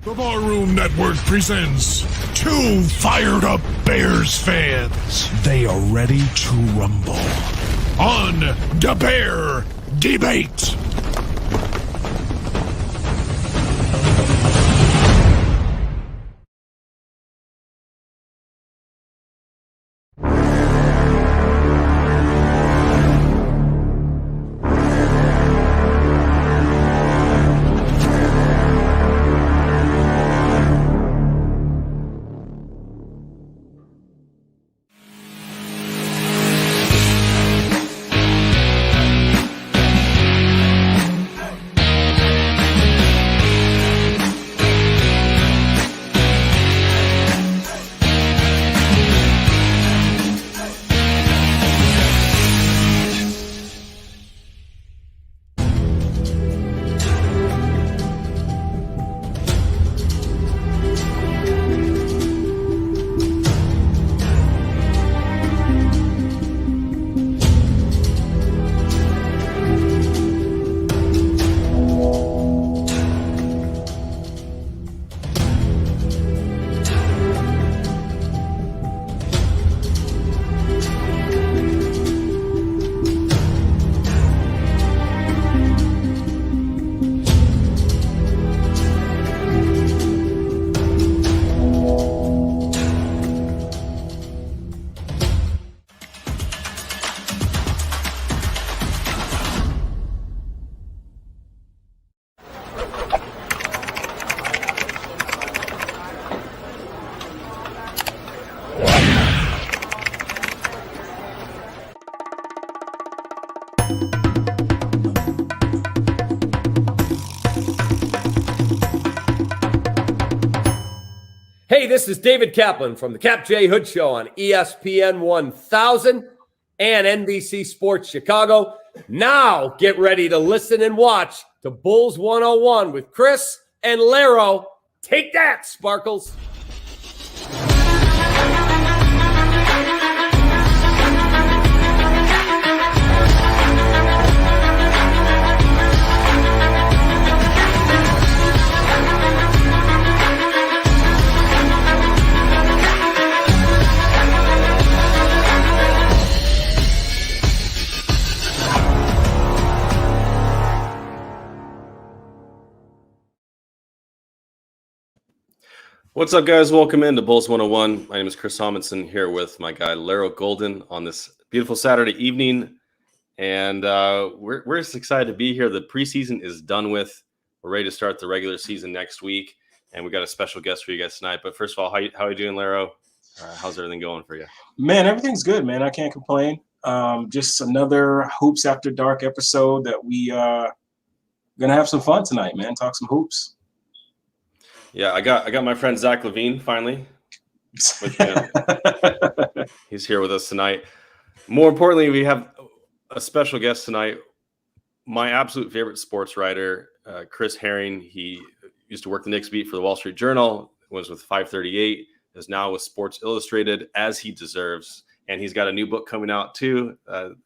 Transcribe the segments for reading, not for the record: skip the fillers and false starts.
The Barroom Network presents two fired-up Bears fans. They are ready to rumble on the Bear Debate. Hey, this is David Kaplan from the Cap J Hood Show on ESPN 1000 and NBC Sports Chicago. Now get ready to listen and watch to Bulls 101 with Kris and Larro. Take that, Sparkles. What's up, guys? Welcome into Bulls 101. My name is Chris Amundsen here with my guy Larro Golden on this beautiful Saturday evening. And we're just excited to be here. The preseason is done with. We're ready to start the regular season next week. And we got a special guest for you guys tonight. But first of all, how are you doing, Larro? How's everything going for you? Man, everything's good, man. I can't complain. Just another Hoops After Dark episode that we going to have some fun tonight, man. Talk some hoops. Yeah, I got my friend Zach Levine finally. He's here with us tonight. More importantly, we have a special guest tonight. My absolute favorite sports writer, Chris Herring. He used to work the Knicks beat for the Wall Street Journal. Was with 538. Is now with Sports Illustrated, as he deserves. And he's got a new book coming out too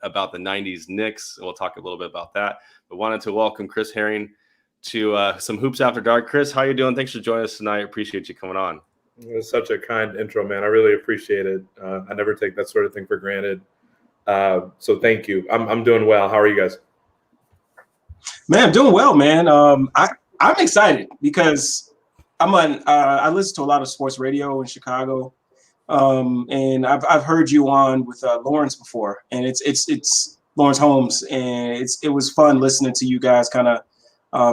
about the '90s Knicks. We'll talk a little bit about that. But wanted to welcome Chris Herring to some Hoops After Dark. Chris, how you doing? Thanks for joining us tonight. Appreciate you coming on. It was such a kind intro, man. I really appreciate it. I never take that sort of thing for granted. So thank you. I'm doing well. How are you guys? Man, I'm doing well, man. I'm excited because I listen to a lot of sports radio in Chicago, and I've heard you on with Lawrence before, and it's Lawrence Holmes, and it was fun listening to you guys kind of.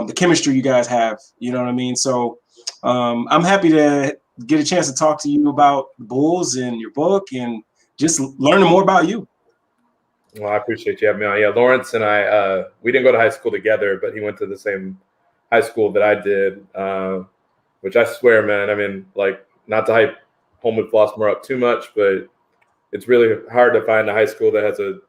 The chemistry you guys have, you know what I mean? So I'm happy to get a chance to talk to you about the Bulls and your book and just learning more about you. Well, I appreciate you having me on. Yeah, Lawrence and I, we didn't go to high school together, but he went to the same high school that I did, which I swear, man, I mean, like, not to hype Homewood Flossmoor up too much, but it's really hard to find a high school that has a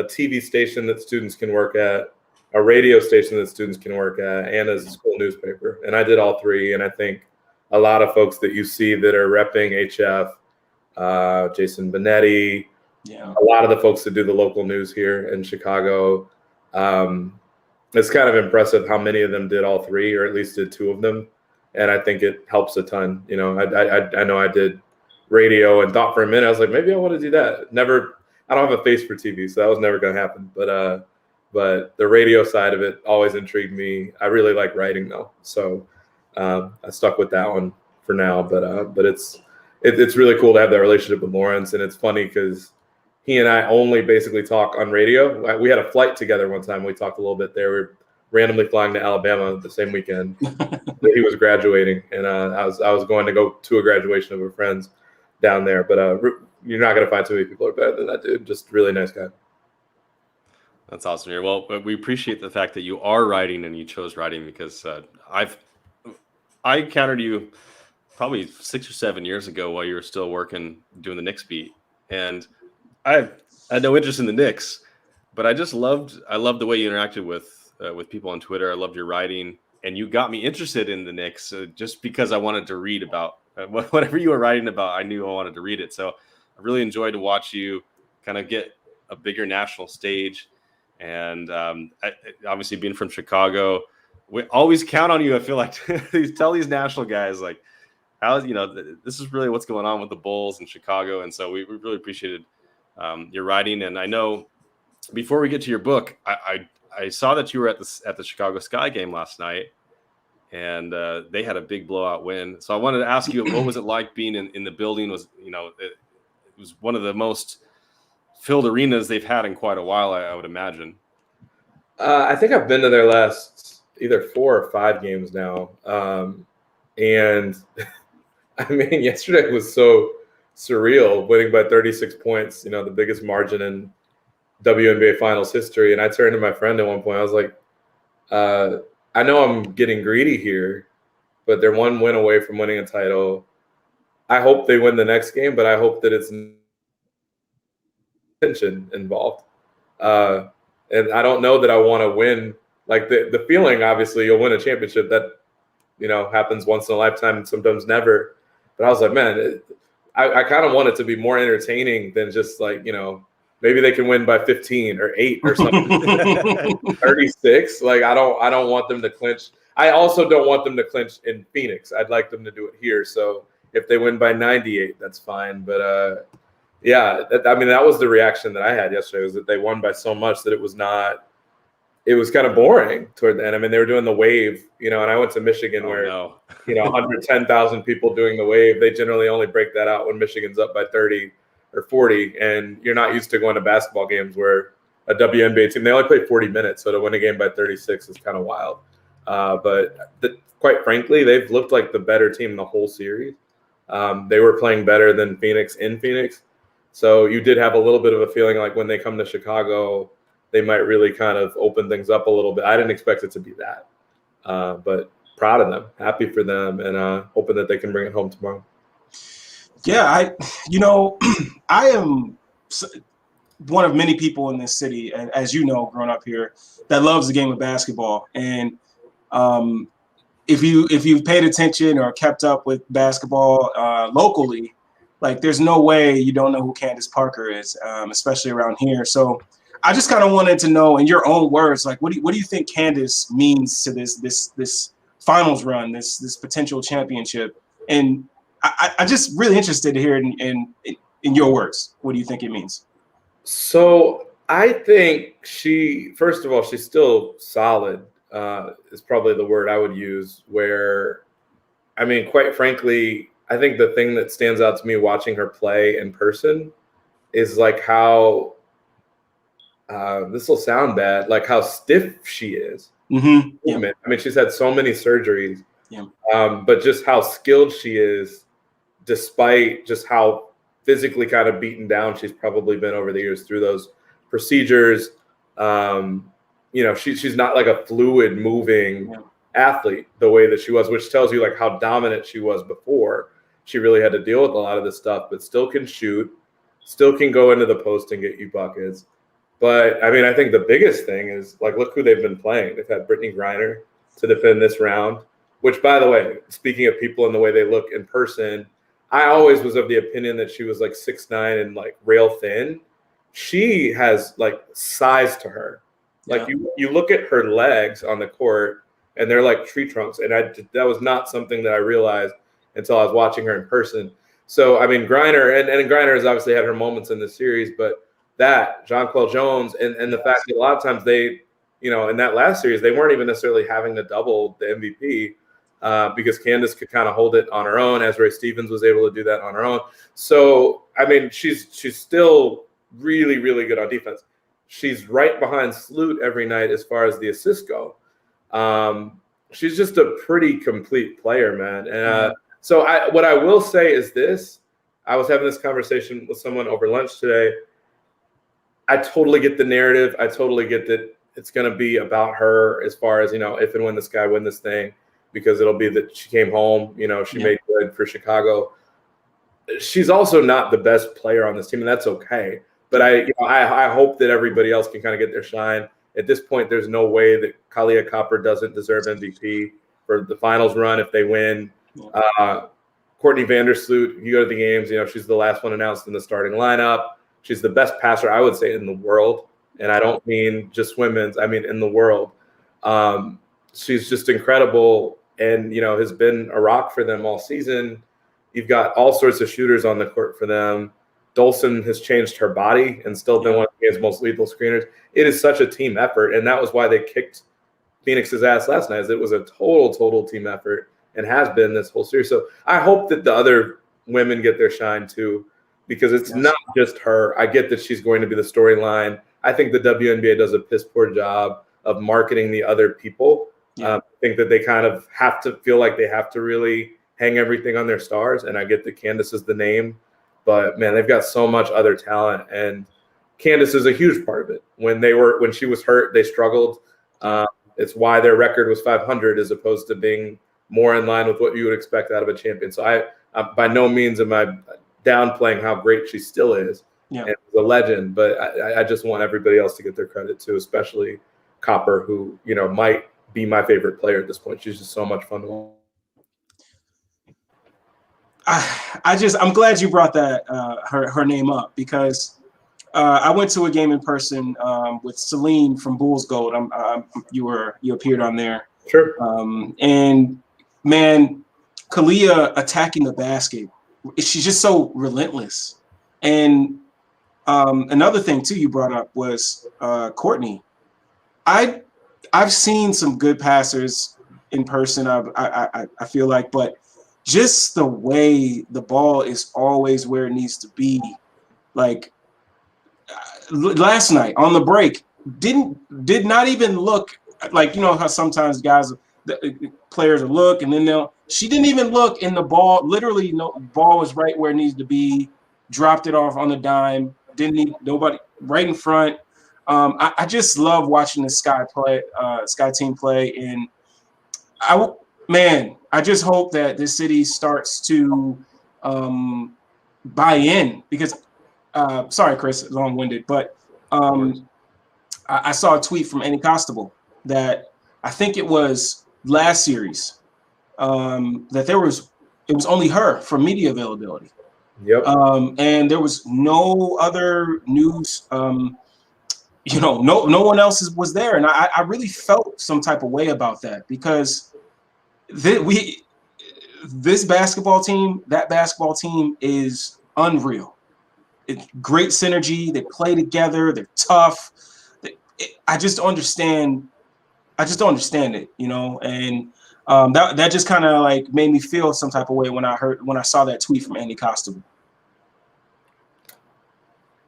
TV station that students can work at, a radio station that students can work at, and as a school newspaper. And I did all three. And I think a lot of folks that you see that are repping HF, Jason Benetti, a lot of the folks that do the local news here in Chicago, it's kind of impressive how many of them did all three, or at least did two of them. and I think it helps a ton. You know, I know I did radio and thought for a minute, I was like, maybe I want to do that. Never, I don't have a face for TV, so that was never going to happen. But the radio side of it always intrigued me. I really like writing though, so I stuck with that one for now. But it's really cool to have that relationship with Lawrence, and it's funny because he and I only basically talk on radio. We had a flight together one time. We talked a little bit there. We were randomly flying to Alabama the same weekend that he was graduating, and I was going to go to a graduation of a friend's down there. But you're not going to find too many people who are better than that dude. Just really nice guy. That's awesome here. Well, we appreciate the fact that you are writing and you chose writing, because I encountered you probably 6 or 7 years ago while you were still doing the Knicks beat, and I had no interest in the Knicks, but I loved the way you interacted with people on Twitter. I loved your writing, and you got me interested in the Knicks just because I wanted to read about whatever you were writing about. I knew I wanted to read it, so I really enjoyed to watch you kind of get a bigger national stage. And obviously, being from Chicago, we always count on you. I feel like tell these national guys like, how this is really what's going on with the Bulls in Chicago, and so we really appreciated your writing. And I know before we get to your book, I saw that you were at the Chicago Sky game last night, and they had a big blowout win. So I wanted to ask you, what was it like being in the building? It was one of the most filled arenas they've had in quite a while, I would imagine. I think I've been to their last either 4 or 5 games now, and I mean, yesterday was so surreal, winning by 36 points. The biggest margin in WNBA Finals history. And I turned to my friend at one point. I was like, I know I'm getting greedy here, but they're one win away from winning a title. I hope they win the next game, but I hope that it's tension involved. And I don't know that I want to win. Like the feeling, obviously, you'll win a championship. That happens once in a lifetime and sometimes never. But I was like, man, I kind of want it to be more entertaining than just like, maybe they can win by 15 or 8 or something. 36. Like I don't want them to clinch. I also don't want them to clinch in Phoenix. I'd like them to do it here. So if they win by 98, that's fine. But yeah, that was the reaction that I had yesterday, was that they won by so much that it was kind of boring toward the end. I mean, they were doing the wave, and I went to Michigan where 110,000 people doing the wave. They generally only break that out when Michigan's up by 30 or 40, and you're not used to going to basketball games where a WNBA team, they only play 40 minutes, so to win a game by 36 is kind of wild. But quite frankly, they've looked like the better team the whole series. They were playing better than Phoenix in Phoenix, so you did have a little bit of a feeling like when they come to Chicago, they might really kind of open things up a little bit. I didn't expect it to be that, but proud of them, happy for them, and hoping that they can bring it home tomorrow. Yeah, I am one of many people in this city, and as you know, growing up here, that loves the game of basketball. And if you've paid attention or kept up with basketball locally, like there's no way you don't know who Candace Parker is, especially around here. So I just kind of wanted to know, in your own words, like what do you think Candace means to this finals run, this potential championship? And I just really interested to hear in your words. What do you think it means? So I think first of all, she's still solid, is probably the word I would use, where, I mean, quite frankly, I think the thing that stands out to me watching her play in person is like how, this will sound bad, like how stiff she is. Mm-hmm. Yeah. I mean, she's had so many surgeries, yeah. But just how skilled she is, despite just how physically kind of beaten down she's probably been over the years through those procedures. She's not like a fluid moving athlete the way that she was, which tells you like how dominant she was before she really had to deal with a lot of this stuff, but still can shoot, still can go into the post and get you buckets. But I mean, I think the biggest thing is like, look who they've been playing. They've had Brittany Griner to defend this round, which, by the way, speaking of people and the way they look in person, I always was of the opinion that she was like 6'9" and like rail thin. She has like size to her. Like you look at her legs on the court, and they're like tree trunks. And that was not something that I realized until I was watching her in person. So, I mean, Griner, and Griner has obviously had her moments in this series, but that, Jonquel Jones, and the fact that a lot of times they, in that last series, they weren't even necessarily having to double the MVP because Candace could kind of hold it on her own, as Ray Stevens was able to do that on her own. So, I mean, she's still really, really good on defense. She's right behind Sloot every night as far as the assists go. She's just a pretty complete player, man. And so what I will say is this. I was having this conversation with someone over lunch today. I totally get the narrative. I totally get that it's going to be about her as far as, if and when this guy win this thing, because it'll be that she came home, she made good for Chicago. She's also not the best player on this team, and that's okay. But I hope that everybody else can kind of get their shine. At this point, there's no way that Kalia Copper doesn't deserve MVP for the finals run if they win. Courtney Van Der Sloot, you go to the games, she's the last one announced in the starting lineup. She's the best passer, I would say, in the world. And I don't mean just women's, I mean in the world. She's just incredible and, has been a rock for them all season. You've got all sorts of shooters on the court for them. Dolson has changed her body and still been one of the game's most lethal screeners. It is such a team effort, and that was why they kicked Phoenix's ass last night. It was a total team effort and has been this whole series. So I hope that the other women get their shine too, because it's not just her. I get that she's going to be the storyline. I think the WNBA does a piss poor job of marketing the other people. I think that they kind of have to feel like they have to really hang everything on their stars, and I get that Candace is the name. But man, they've got so much other talent, and Candace is a huge part of it. When she was hurt, they struggled. It's why their record was 500 as opposed to being more in line with what you would expect out of a champion. So I by no means am I downplaying how great she still is. Yeah, and a legend. But I just want everybody else to get their credit too, especially Copper, who might be my favorite player at this point. She's just so much fun to watch. I'm glad you brought that her name up, because I went to a game in person with Celine from Bulls Gold. You appeared on there. Sure. And man, Kalia attacking the basket, she's just so relentless. And another thing too you brought up was Courtney. I've seen some good passers in person. I feel like, but just the way the ball is always where it needs to be. Like last night on the break, did not even look like, how sometimes players will look and then she didn't even look, in the ball. Literally, no ball was right where it needs to be. Dropped it off on the dime. Didn't need nobody right in front. I just love watching the Sky team play, and I just hope that this city starts to buy in, because sorry, Chris, long-winded, but I saw a tweet from Annie Costable that I think it was last series that it was only her for media availability. Yep. And there was no other news. No one else was there, and I really felt some type of way about that, because this basketball team, that basketball team is unreal. It's great synergy. They play together. They're tough. I just don't understand. It, and that just kind of like made me feel some type of way when I saw that tweet from Andy Costable.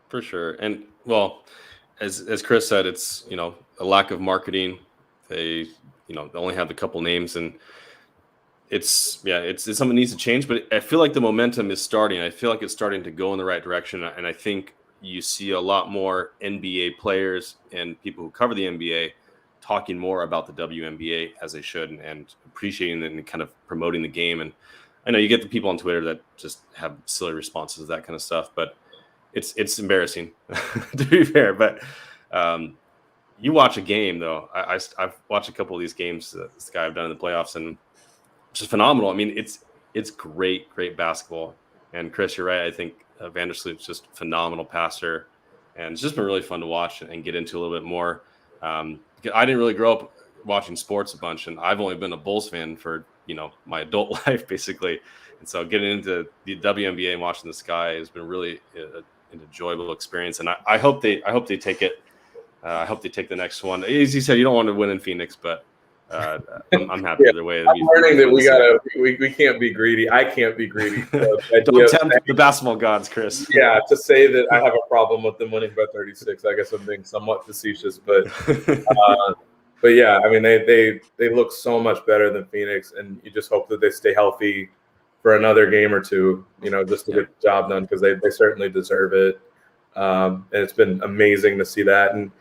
For sure. And well, as Chris said, it's, a lack of marketing. They, they only have a couple names, and it's something that needs to change, but I feel like the momentum is starting. I feel like it's starting to go in the right direction. And I think you see a lot more NBA players and people who cover the NBA talking more about the WNBA as they should, and appreciating it and kind of promoting the game. And I know you get the people on Twitter that just have silly responses to that kind of stuff, but it's embarrassing to be fair. But you watch a game though. I've watched a couple of these games this guy I've done in the playoffs, and it's just phenomenal. I mean, it's great basketball. And Chris, you're right. I think Van Der Sloot's just a phenomenal passer, and it's just been really fun to watch and get into a little bit more. I didn't really grow up watching sports a bunch, and I've only been a Bulls fan for my adult life basically, and so getting into the WNBA and watching this guy has been really an enjoyable experience, and I hope they take it. I hope they take the next one. As you said, you don't want to win in Phoenix, but I'm happy either way. I'm learning that we can't be greedy. I can't be greedy. Don't tempt the basketball gods, Chris. Yeah, to say that I have a problem with them winning by 36, I guess I'm being somewhat facetious, but yeah, I mean they look so much better than Phoenix, and you just hope that they stay healthy for another game or two, just to get the job done, because they certainly deserve it. And it's been amazing to see that, and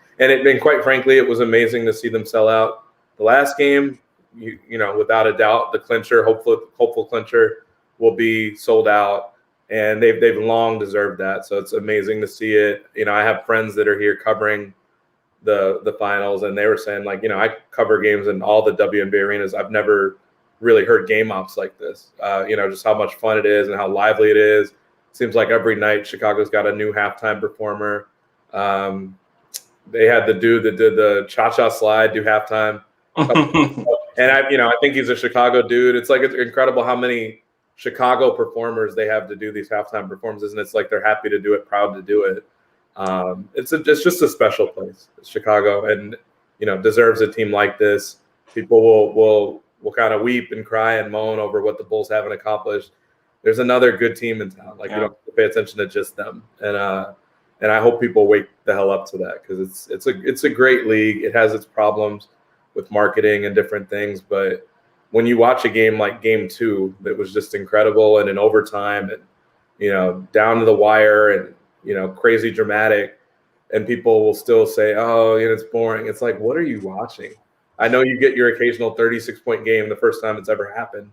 quite frankly, it was amazing to see them sell out the last game. Without a doubt, the clincher, hopeful clincher, will be sold out, and they've long deserved that. So it's amazing to see it. I have friends that are here covering the finals, and they were saying, like, I cover games in all the WNBA arenas. I've never really heard game ops like this. Just how much fun it is and how lively it is. Seems like every night Chicago's got a new halftime performer. They had the dude that did the cha-cha slide do halftime. And I think he's a Chicago dude. It's incredible how many Chicago performers they have to do these halftime performances, and it's like they're happy to do it, proud to do it. It's just a special place, Chicago, and deserves a team like this. People will kind of weep and cry and moan over what the Bulls haven't accomplished. There's another good team in town. You don't have to pay attention to just them, and I hope people wake the hell up to that, because it's a great league. It has its problems with marketing and different things, but when you watch a game like Game 2 that was just incredible, and in overtime, and down to the wire, and crazy dramatic, and people will still say, oh, it's boring. It's like, what are you watching? I know you get your occasional 36-point game the first time it's ever happened,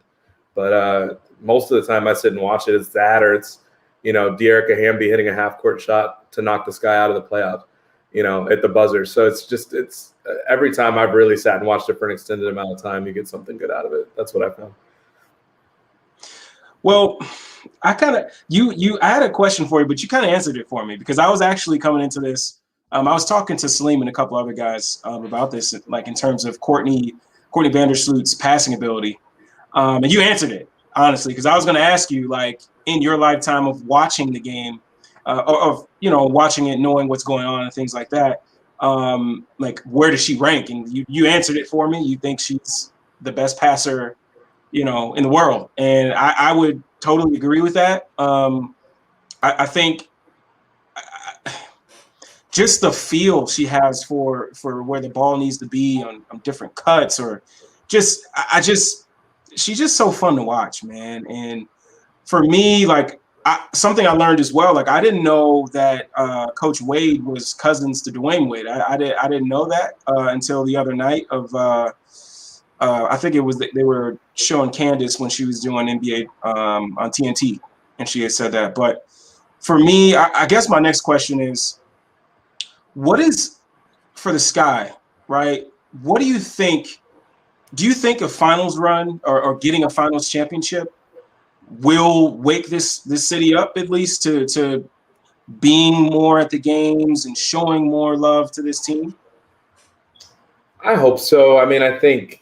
but most of the time I sit and watch it. It's that, or it's De'Arica Hamby hitting a half-court shot to knock this guy out of the playoffs, at the buzzer. So it's every time I've really sat and watched it for an extended amount of time, you get something good out of it. That's what I found. Well, I had a question for you, but you kind of answered it for me, because I was actually coming into this. I was talking to Salim and a couple other guys about this, like in terms of Courtney Van Der Sloot's passing ability. And you answered it, honestly, because I was going to ask you, like, in your lifetime of watching the game, watching it, knowing what's going on and things like that, like, where does she rank? And you answered it for me. You think she's the best passer, in the world. And I would totally agree with that. I think just the feel she has for where the ball needs to be on different cuts, or she's just so fun to watch, man. And for me, like, something I learned as well, like, I didn't know that Coach Wade was cousins to Dwayne Wade. I didn't know that until the other night of I think it was they were showing Candace when she was doing NBA on TNT, and she had said that. But for me, I guess my next question is, what is for the Sky, right? What do you think? Do you think a finals run or getting a finals championship will wake this city up, at least to being more at the games and showing more love to this team? I hope so. I mean, I think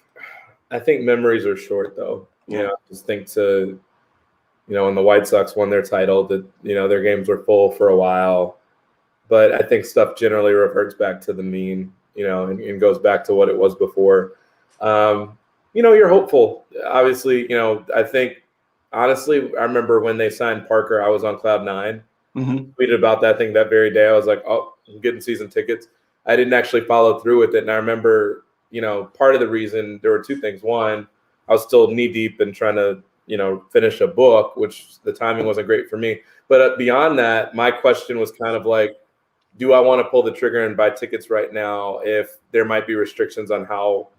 memories are short, though. Just think to, when the White Sox won their title, that, their games were full for a while. But I think stuff generally reverts back to the mean, and goes back to what it was before. You're hopeful. Obviously, I think, honestly, I remember when they signed Parker, I was on cloud 9. Tweeted about that thing that very day. I was like, oh, I'm getting season tickets. I didn't actually follow through with it. And I remember, part of the reason, there were two things. One, I was still knee deep in trying to, finish a book, which the timing wasn't great for me. But beyond that, my question was kind of like, do I want to pull the trigger and buy tickets right now if there might be restrictions on how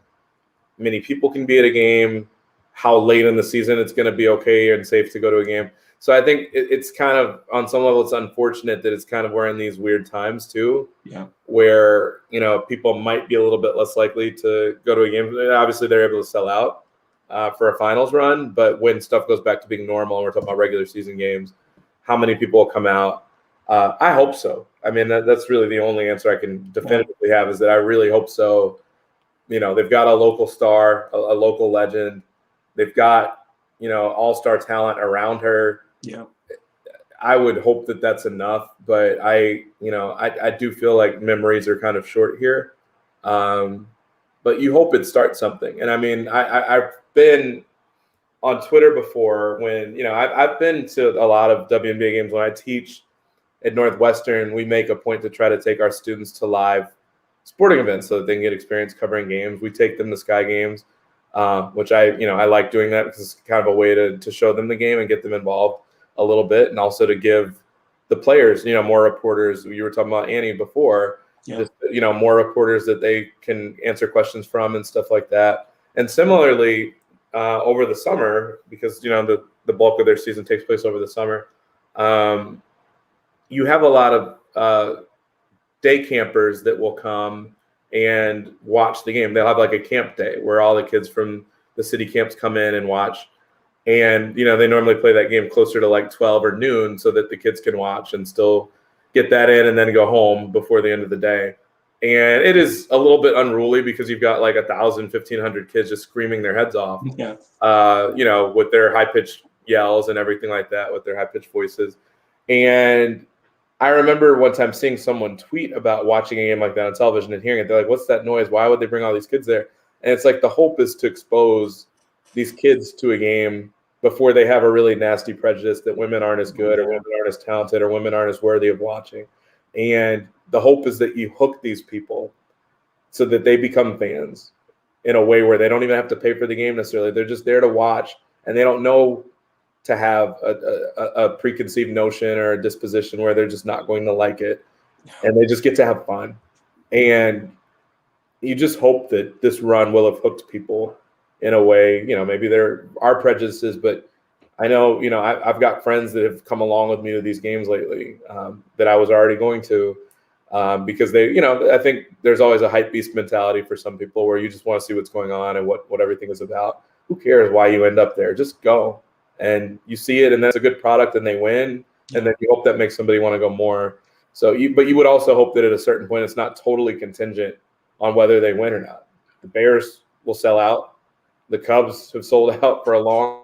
many people can be at a game, how late in the season it's going to be okay and safe to go to a game? So I think it's kind of, on some level, it's unfortunate that it's kind of we're in these weird times too, where, people might be a little bit less likely to go to a game. Obviously, they're able to sell out for a finals run, but when stuff goes back to being normal, and we're talking about regular season games, how many people will come out? I hope so. I mean, that's really the only answer I can definitively have, is that I really hope so. they've got a local star, a local legend. They've got, all-star talent around her. Yeah. I would hope that that's enough, but I do feel like memories are kind of short here. But you hope it starts something. And I mean, I've been on Twitter before when, I've been to a lot of WNBA games. When I teach at Northwestern, we make a point to try to take our students to live sporting events so that they can get experience covering games. We take them to Sky Games, which I like doing that because it's kind of a way to show them the game and get them involved a little bit, and also to give the players, more reporters. You were talking about Annie before, just, more reporters that they can answer questions from and stuff like that. And similarly, over the summer, because the bulk of their season takes place over the summer, you have a lot of day campers that will come and watch the game. They'll have like a camp day where all the kids from the city camps come in and watch. And, they normally play that game closer to like 12 or noon so that the kids can watch and still get that in and then go home before the end of the day. And it is a little bit unruly because you've got like 1,000, 1,500 kids just screaming their heads off, with their high-pitched yells and everything like that, with their high-pitched voices. And I remember one time seeing someone tweet about watching a game like that on television and hearing it. They're like, what's that noise? Why would they bring all these kids there? And it's like the hope is to expose these kids to a game before they have a really nasty prejudice that women aren't as good or women aren't as talented or women aren't as worthy of watching. And the hope is that you hook these people so that they become fans in a way where they don't even have to pay for the game necessarily. They're just there to watch, and they don't know to have a preconceived notion or a disposition where they're just not going to like it, and they just get to have fun. And you just hope that this run will have hooked people in a way, maybe there are prejudices, but I know, I've got friends that have come along with me to these games lately that I was already going to because they, I think there's always a hype beast mentality for some people where you just want to see what's going on and what everything is about. Who cares why you end up there? Just go and you see it, and that's a good product, and they win, and then you hope that makes somebody want to go more. So, but you would also hope that at a certain point, it's not totally contingent on whether they win or not. The Bears will sell out. The Cubs have sold out for a long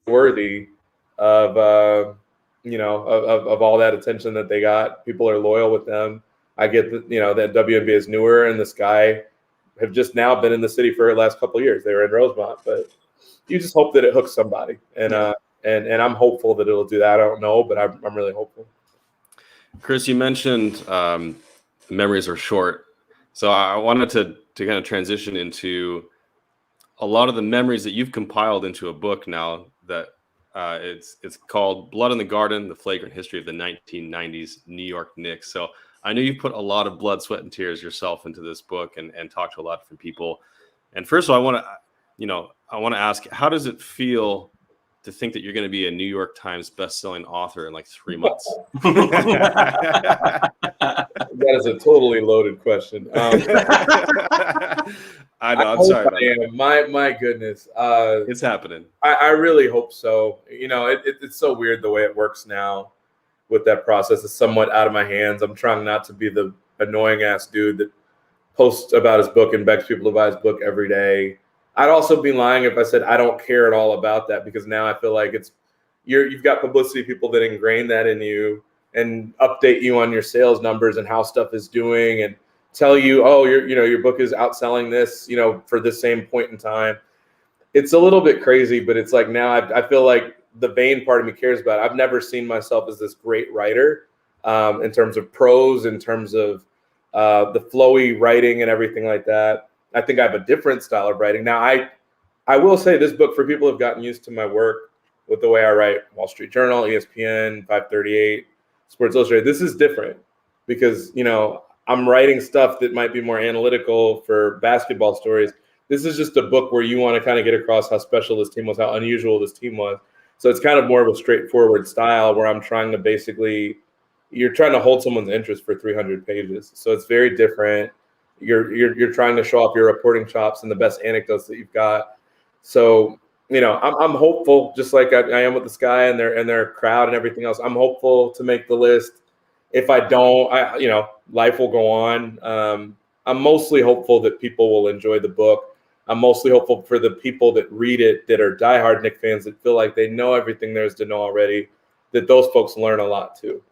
worthy of all that attention that they got. People are loyal with them. I get that, that WNBA is newer, and the Sky have just now been in the city for the last couple of years. They were in Rosemont, but you just hope that it hooks somebody. And I'm hopeful that it'll do that. I don't know, but I'm really hopeful. Kris, you mentioned memories are short. So I wanted to kind of transition into a lot of the memories that you've compiled into a book now that it's called Blood in the Garden, The Flagrant History of the 1990s New York Knicks. So I know you put a lot of blood, sweat, and tears yourself into this book and talked to a lot of different people. And first of all, I want to ask, how does it feel to think that you're going to be a New York Times bestselling author in like 3 months? That is a totally loaded question. I know. I'm sorry. My goodness. It's happening. I really hope so. It's so weird the way it works now with that process. It's somewhat out of my hands. I'm trying not to be the annoying ass dude that posts about his book and begs people to buy his book every day. I'd also be lying if I said I don't care at all about that, because now I feel like you've got publicity people that ingrain that in you and update you on your sales numbers and how stuff is doing and tell you, oh, your book is outselling this, for this same point in time. It's a little bit crazy, but it's like now I feel like the vain part of me cares about it. I've never seen myself as this great writer in terms of prose, in terms of the flowy writing and everything like that. I think I have a different style of writing. Now, I will say this book, for people who have gotten used to my work with the way I write Wall Street Journal, ESPN, 538, Sports Illustrated, this is different because, I'm writing stuff that might be more analytical for basketball stories. This is just a book where you want to kind of get across how special this team was, how unusual this team was. So it's kind of more of a straightforward style where I'm trying to you're trying to hold someone's interest for 300 pages. So it's very different. You're trying to show off your reporting chops and the best anecdotes that you've got. So, I'm hopeful, just like I am with the Sky and their crowd and everything else. I'm hopeful to make the list. If I don't, life will go on. I'm mostly hopeful that people will enjoy the book. I'm mostly hopeful for the people that read it that are diehard Knicks fans that feel like they know everything there is to know already, that those folks learn a lot too.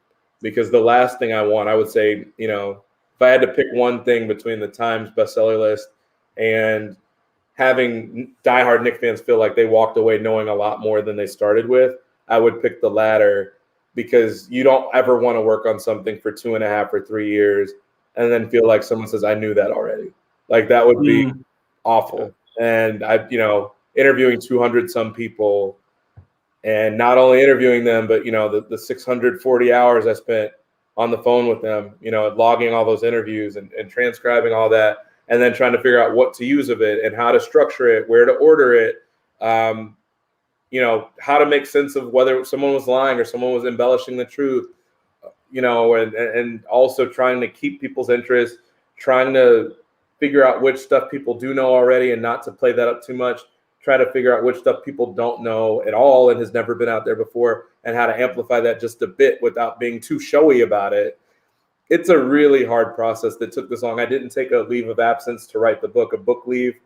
Because the last thing I want, I would say, if I had to pick one thing between the Times bestseller list and having diehard Knicks fans feel like they walked away knowing a lot more than they started with, I would pick the latter, because you don't ever want to work on something for 2.5 or 3 years and then feel like someone says, I knew that already. Like that would be awful. And interviewing 200 some people, and not only interviewing them, but the 640 hours I spent on the phone with them, logging all those interviews and transcribing all that, and then trying to figure out what to use of it and how to structure it, where to order it, how to make sense of whether someone was lying or someone was embellishing the truth, and also trying to keep people's interest, trying to figure out which stuff people do know already and not to play that up too much, try to figure out which stuff people don't know at all and has never been out there before, and how to amplify that just a bit without being too showy about it. It's a really hard process that took this long. I didn't take a leave of absence to write the book, a book leave.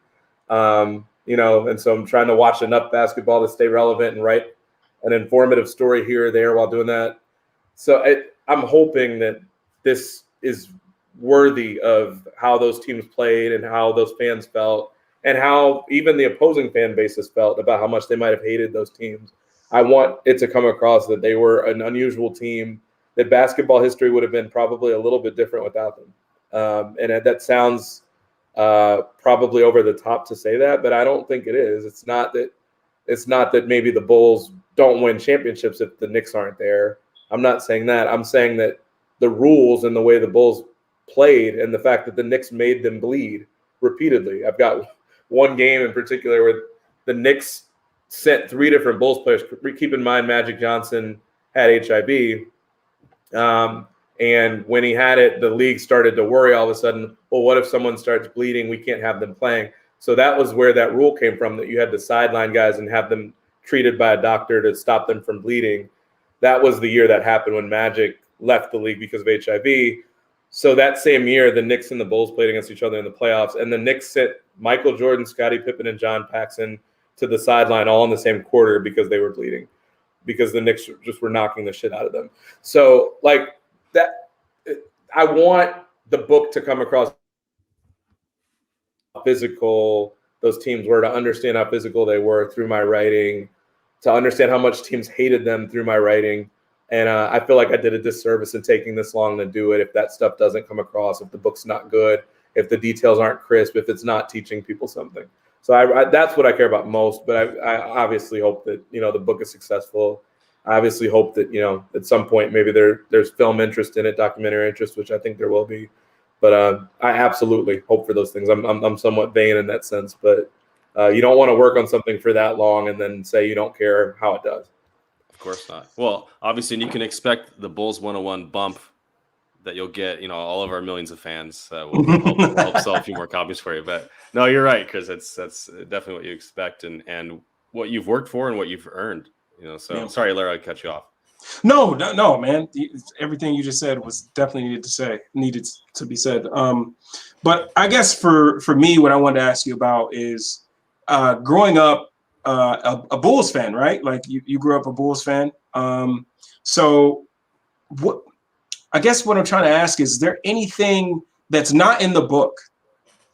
And so I'm trying to watch enough basketball to stay relevant and write an informative story here or there while doing that. So I'm hoping that this is worthy of how those teams played and how those fans felt, and how even the opposing fan bases felt about how much they might have hated those teams. I want it to come across that they were an unusual team, that basketball history would have been probably a little bit different without them. And that sounds probably over the top to say that, but I don't think it is. It's not that maybe the Bulls don't win championships if the Knicks aren't there. I'm not saying that. I'm saying that the rules and the way the Bulls played and the fact that the Knicks made them bleed repeatedly. I've got one game in particular where the Knicks sent 3 different Bulls players. Keep in mind, Magic Johnson had HIV. And when he had it, the league started to worry all of a sudden, well, what if someone starts bleeding? We can't have them playing. So that was where that rule came from, that you had to sideline guys and have them treated by a doctor to stop them from bleeding. That was the year that happened when Magic left the league because of HIV. So that same year, the Knicks and the Bulls played against each other in the playoffs, and the Knicks sent Michael Jordan, Scottie Pippen, and John Paxson to the sideline all in the same quarter because they were bleeding, because the Knicks just were knocking the shit out of them. So, like that, I want the book to come across how physical those teams were, to understand how physical they were through my writing, to understand how much teams hated them through my writing. And I feel like I did a disservice in taking this long to do it if that stuff doesn't come across, if the book's not good, if the details aren't crisp, if it's not teaching people something. So I that's what I care about most. But I obviously hope that, the book is successful. I obviously hope that, at some point maybe there's film interest in it, documentary interest, which I think there will be. But I absolutely hope for those things. I'm somewhat vain in that sense. But you don't want to work on something for that long and then say you don't care how it does. Of course not. Well, obviously, and you can expect the Bulls 101 bump that you'll get, all of our millions of fans will help sell a few more copies for you. But no, you're right, Chris. That's definitely what you expect and what you've worked for and what you've earned. So yeah. Sorry, Larry, I cut you off. No, man. Everything you just said was definitely needed to be said. But I guess for me, what I wanted to ask you about is growing up a Bulls fan, right? Like you grew up a Bulls fan. So what? I guess what I'm trying to ask is there anything that's not in the book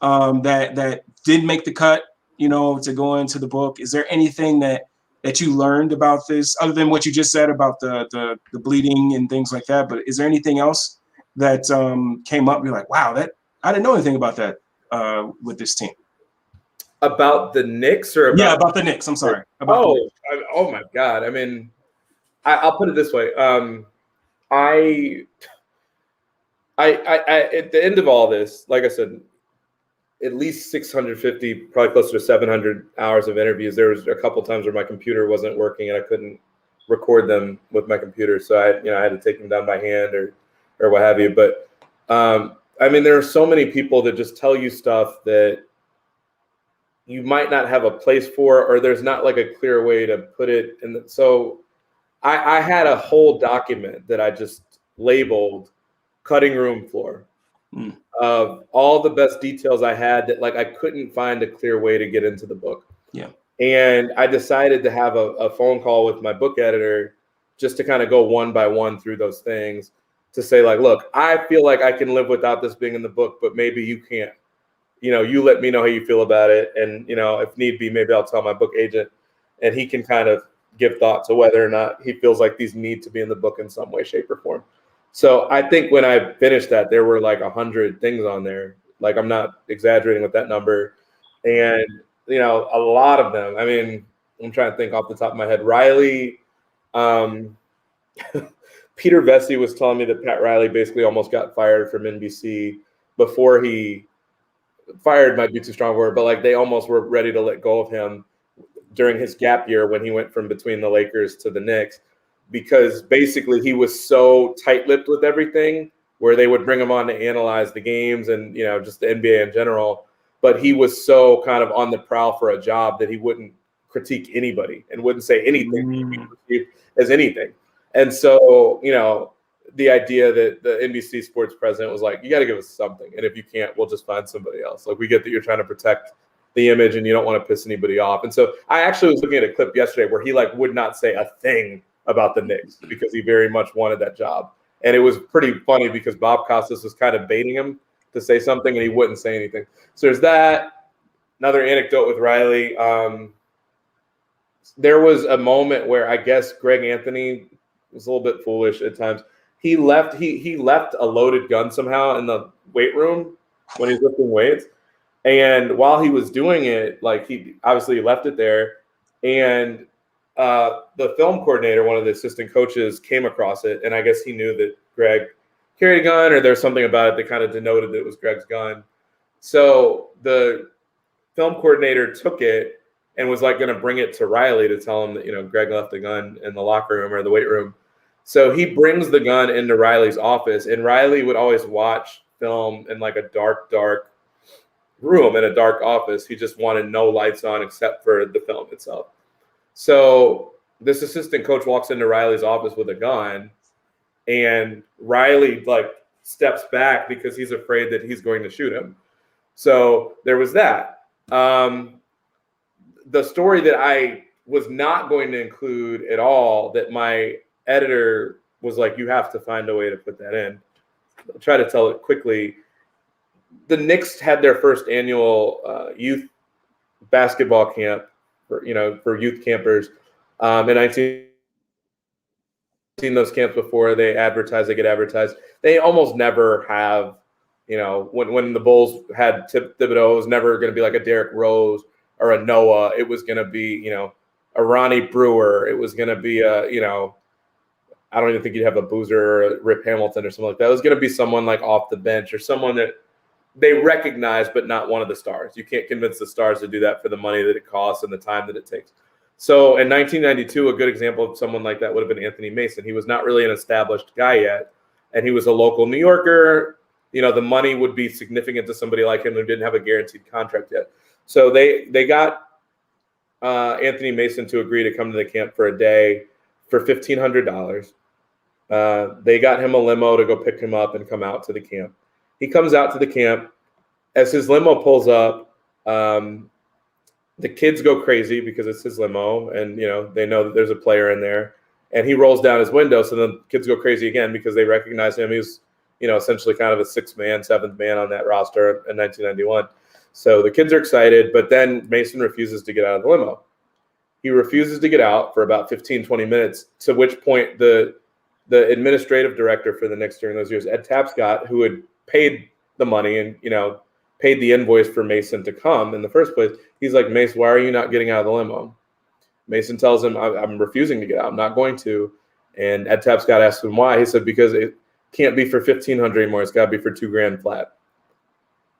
that did make the cut, to go into the book? Is there anything that you learned about this other than what you just said about the bleeding and things like that? But is there anything else that came up? You're like, wow, that I didn't know anything about that with this team. About the Knicks or about about the Knicks? I'm sorry. Oh my God. I mean, I'll put it this way. I at the end of all this, like I said, at least 650, probably closer to 700 hours of interviews. There was a couple times where my computer wasn't working and I couldn't record them with my computer, so I had to take them down by hand or what have you. But I mean, there are so many people that just tell you stuff that you might not have a place for, or there's not like a clear way to put it. And so I had a whole document that I just labeled cutting room floor. of all the best details I had that like I couldn't find a clear way to get into the book. Yeah. And I decided to have a phone call with my book editor just to kind of go one by one through those things to say like, look, I feel like I can live without this being in the book, but maybe you can't. You let me know how you feel about it. And, if need be, maybe I'll tell my book agent and he can kind of give thought to whether or not he feels like these need to be in the book in some way, shape, or form. So I think when I finished that, there were like 100 things on there. Like, I'm not exaggerating with that number. And, a lot of them, I mean, I'm trying to think off the top of my head. Riley, Peter Vesey was telling me that Pat Riley basically almost got fired from NBC before he fired might be too strong a word, but like they almost were ready to let go of him during his gap year when he went from between the Lakers to the Knicks, because basically he was so tight-lipped with everything where they would bring him on to analyze the games and, just the NBA in general. But he was so kind of on the prowl for a job that he wouldn't critique anybody and wouldn't say anything as anything. And so, the idea that the NBC sports president was like, you got to give us something. And if you can't, we'll just find somebody else. Like, we get that you're trying to protect the image and you don't want to piss anybody off. And so I actually was looking at a clip yesterday where he like would not say a thing about the Knicks because he very much wanted that job. And it was pretty funny because Bob Costas was kind of baiting him to say something and he wouldn't say anything. So there's that. Another anecdote with Riley. There was a moment where I guess Greg Anthony was a little bit foolish at times. He left a loaded gun somehow in the weight room when he's lifting weights. And while he was doing it, like he obviously left it there. And the film coordinator, one of the assistant coaches, came across it. And I guess he knew that Greg carried a gun, or there's something about it that kind of denoted that it was Greg's gun. So the film coordinator took it and was like going to bring it to Riley to tell him that, Greg left the gun in the locker room or the weight room. So he brings the gun into Riley's office, and Riley would always watch film in like a dark room in a dark office. He just wanted no lights on except for the film itself. So this assistant coach walks into Riley's office with a gun, and Riley like steps back because he's afraid that he's going to shoot him. So there was that. The story that I was not going to include at all, that my editor was like, you have to find a way to put that in. I'll try to tell it quickly. The Knicks had their first annual youth basketball camp for youth campers. And I've seen those camps before. They get advertised. They almost never have, when the Bulls had Tip Thibodeau, it was never going to be like a Derrick Rose or a Noah. It was going to be, a Ronnie Brewer. It was going to be I don't even think you'd have a Boozer or a Rip Hamilton or something like that. It was going to be someone like off the bench or someone that they recognize, but not one of the stars. You can't convince the stars to do that for the money that it costs and the time that it takes. So in 1992, a good example of someone like that would have been Anthony Mason. He was not really an established guy yet, and he was a local New Yorker. The money would be significant to somebody like him who didn't have a guaranteed contract yet. So they got Anthony Mason to agree to come to the camp for a day for $1,500. They got him a limo to go pick him up and come out to the camp. He comes out to the camp. As his limo pulls up, the kids go crazy because it's his limo, and they know that there's a player in there. And he rolls down his window, so the kids go crazy again because they recognize him. He was, essentially kind of a seventh man on that roster in 1991. So the kids are excited, but then Mason refuses to get out of the limo. He refuses to get out for about 15, 20 minutes, to which point the administrative director for the Knicks during those years, Ed Tapscott, who had paid the money and, paid the invoice for Mason to come in the first place, he's like, Mace, why are you not getting out of the limo? Mason tells him, I'm refusing to get out. I'm not going to. And Ed Tapscott asks him why. He said, because it can't be for $1,500 anymore. It's got to be for $2,000 flat.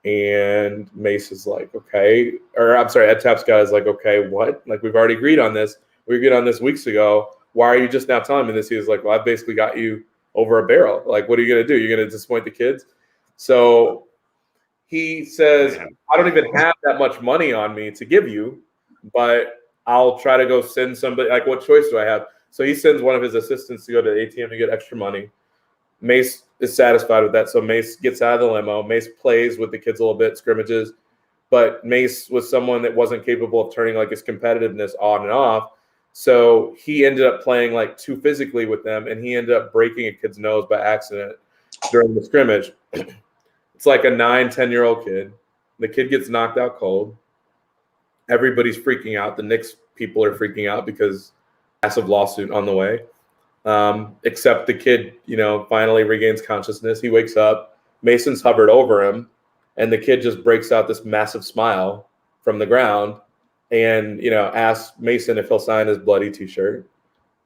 And Mace is like, okay. Or I'm sorry, Ed Tapscott is like, okay, what? Like, we've already agreed on this. We agreed on this weeks ago. Why are you just now telling me this? He was like, well, I've basically got you over a barrel. Like, what are you going to do? You're going to disappoint the kids? So he says, I don't even have that much money on me to give you, but I'll try to go send somebody. Like, what choice do I have? So he sends one of his assistants to go to the ATM to get extra money. Mace is satisfied with that. So Mace gets out of the limo. Mace plays with the kids a little bit, scrimmages, but Mace was someone that wasn't capable of turning like his competitiveness on and off. So he ended up playing like too physically with them, and he ended up breaking a kid's nose by accident during the scrimmage. It's like a 9-10-year-old kid. The kid gets knocked out cold. Everybody's freaking out. The Knicks people are freaking out because massive lawsuit on the way. Except the kid, finally regains consciousness. He wakes up. Mason's hovered over him, and the kid just breaks out this massive smile from the ground and, asks Mason if he'll sign his bloody T-shirt.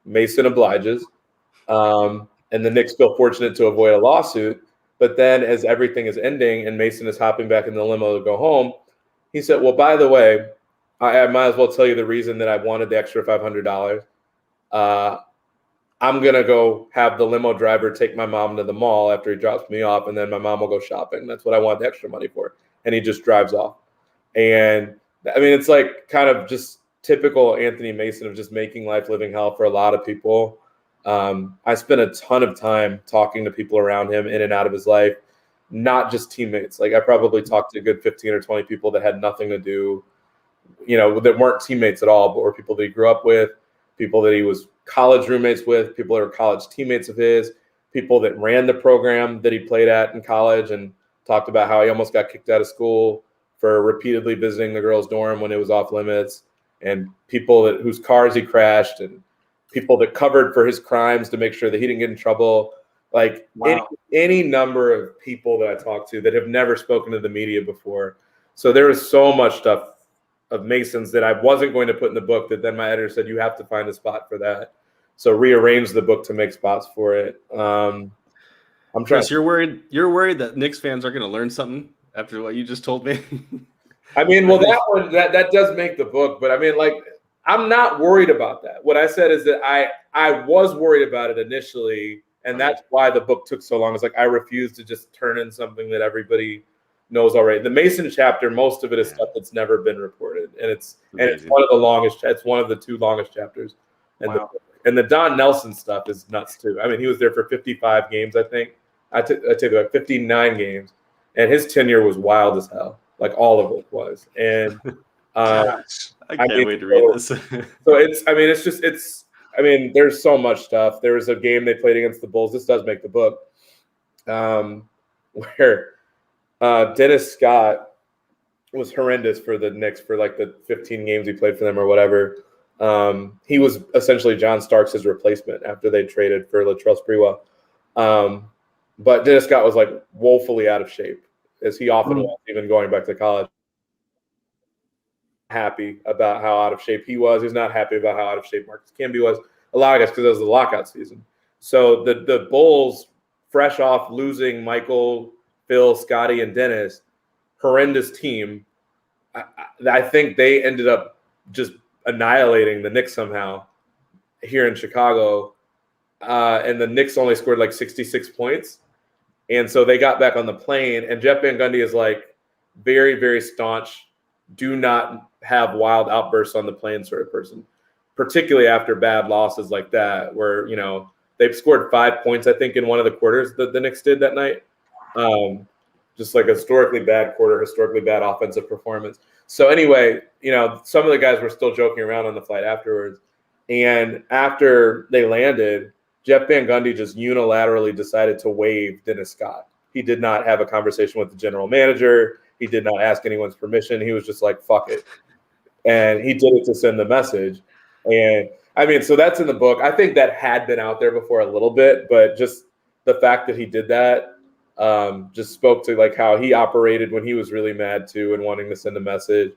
Mason obliges. And the Knicks feel fortunate to avoid a lawsuit. But then as everything is ending and Mason is hopping back in the limo to go home, he said, well, by the way, I might as well tell you the reason that I wanted the extra $500. I'm going to go have the limo driver take my mom to the mall after he drops me off, and then my mom will go shopping. That's what I want the extra money for. And he just drives off. And, it's like kind of just typical Anthony Mason of just making life living hell for a lot of people. I spent a ton of time talking to people around him in and out of his life, not just teammates. Like I probably talked to a good 15 or 20 people that had nothing to do, that weren't teammates at all, but were people that he grew up with, people that he was college roommates with, people that were college teammates of his, people that ran the program that he played at in college and talked about how he almost got kicked out of school for repeatedly visiting the girls' dorm when it was off limits, and people whose cars he crashed, and people that covered for his crimes to make sure that he didn't get in trouble. Like any number of people that I talked to that have never spoken to the media before. So there was so much stuff of Mason's that I wasn't going to put in the book that then my editor said, you have to find a spot for that. So rearranged the book to make spots for it. I'm trying. Chris, you're worried that Knicks fans are going to learn something after what you just told me? Well, that one, that does make the book, but I'm not worried about that. What I said is that I was worried about it initially, and that's why the book took so long. It's like I refused to just turn in something that everybody knows already. The Mason chapter, most of it is stuff that's never been reported, and it's one of the longest. It's one of the 2 longest chapters. And the Don Nelson stuff is nuts too. He was there for 55 games, I think. I take about 59 games, and his tenure was wild as hell. Like all of it was, and. I can't wait to read this. So there's so much stuff. There was a game they played against the Bulls. This does make the book, where Dennis Scott was horrendous for the Knicks for like the 15 games he played for them or whatever. He was essentially John Starks' replacement after they traded for Latrell Sprewell. But Dennis Scott was like woefully out of shape, as he often was, even going back to college. Happy about how out of shape he was. He's not happy about how out of shape Marcus Camby was. A lot of guys, because it was the lockout season. So the Bulls, fresh off losing Michael, Phil, Scotty, and Dennis, horrendous team. I think they ended up just annihilating the Knicks somehow here in Chicago. And the Knicks only scored like 66 points. And so they got back on the plane. And Jeff Van Gundy is like very, very staunch, do not have wild outbursts on the plane sort of person, particularly after bad losses like that, where, they've scored 5 points, I think, in one of the quarters that the Knicks did that night. Just like a historically bad quarter, historically bad offensive performance. So anyway, some of the guys were still joking around on the flight afterwards. And after they landed, Jeff Van Gundy just unilaterally decided to waive Dennis Scott. He did not have a conversation with the general manager. He did not ask anyone's permission. He was just like, fuck it. And he did it to send the message. And so that's in the book. I think that had been out there before a little bit, but just the fact that he did that just spoke to like how he operated when he was really mad too and wanting to send a message.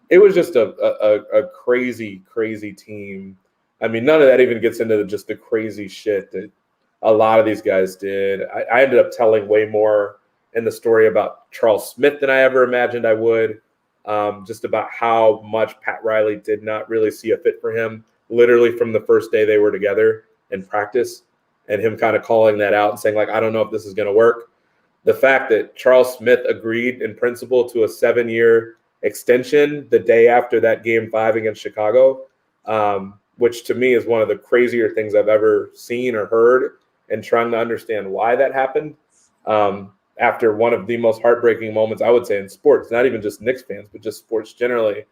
It was just a crazy, crazy team. None of that even gets into just the crazy shit that a lot of these guys did. I ended up telling way more in the story about Charles Smith than I ever imagined I would, just about how much Pat Riley did not really see a fit for him, literally from the first day they were together in practice, and him kind of calling that out and saying, like, I don't know if this is going to work. The fact that Charles Smith agreed in principle to a 7-year extension the day after that Game 5 against Chicago, which to me is one of the crazier things I've ever seen or heard, and trying to understand why that happened. after one of the most heartbreaking moments, I would say, in sports, not even just Knicks fans, but just sports generally,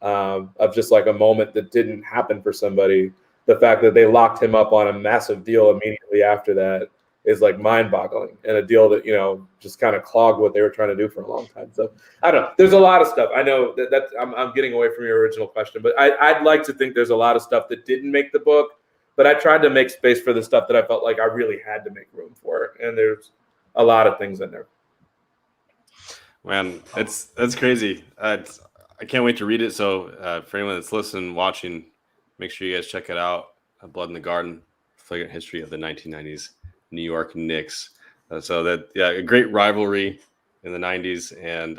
of just like a moment that didn't happen for somebody. The fact that they locked him up on a massive deal immediately after that is like mind-boggling, and a deal that, just kind of clogged what they were trying to do for a long time. So I don't know. There's a lot of stuff. I know that I'm getting away from your original question, but I'd like to think there's a lot of stuff that didn't make the book, but I tried to make space for the stuff that I felt like I really had to make room for, and there's a lot of things in there. Man, that's crazy. I can't wait to read it. So for anyone that's listening, watching, make sure you guys check it out. Blood in the Garden: Flagrant History of the 1990s New York Knicks. A great rivalry in the 90s, and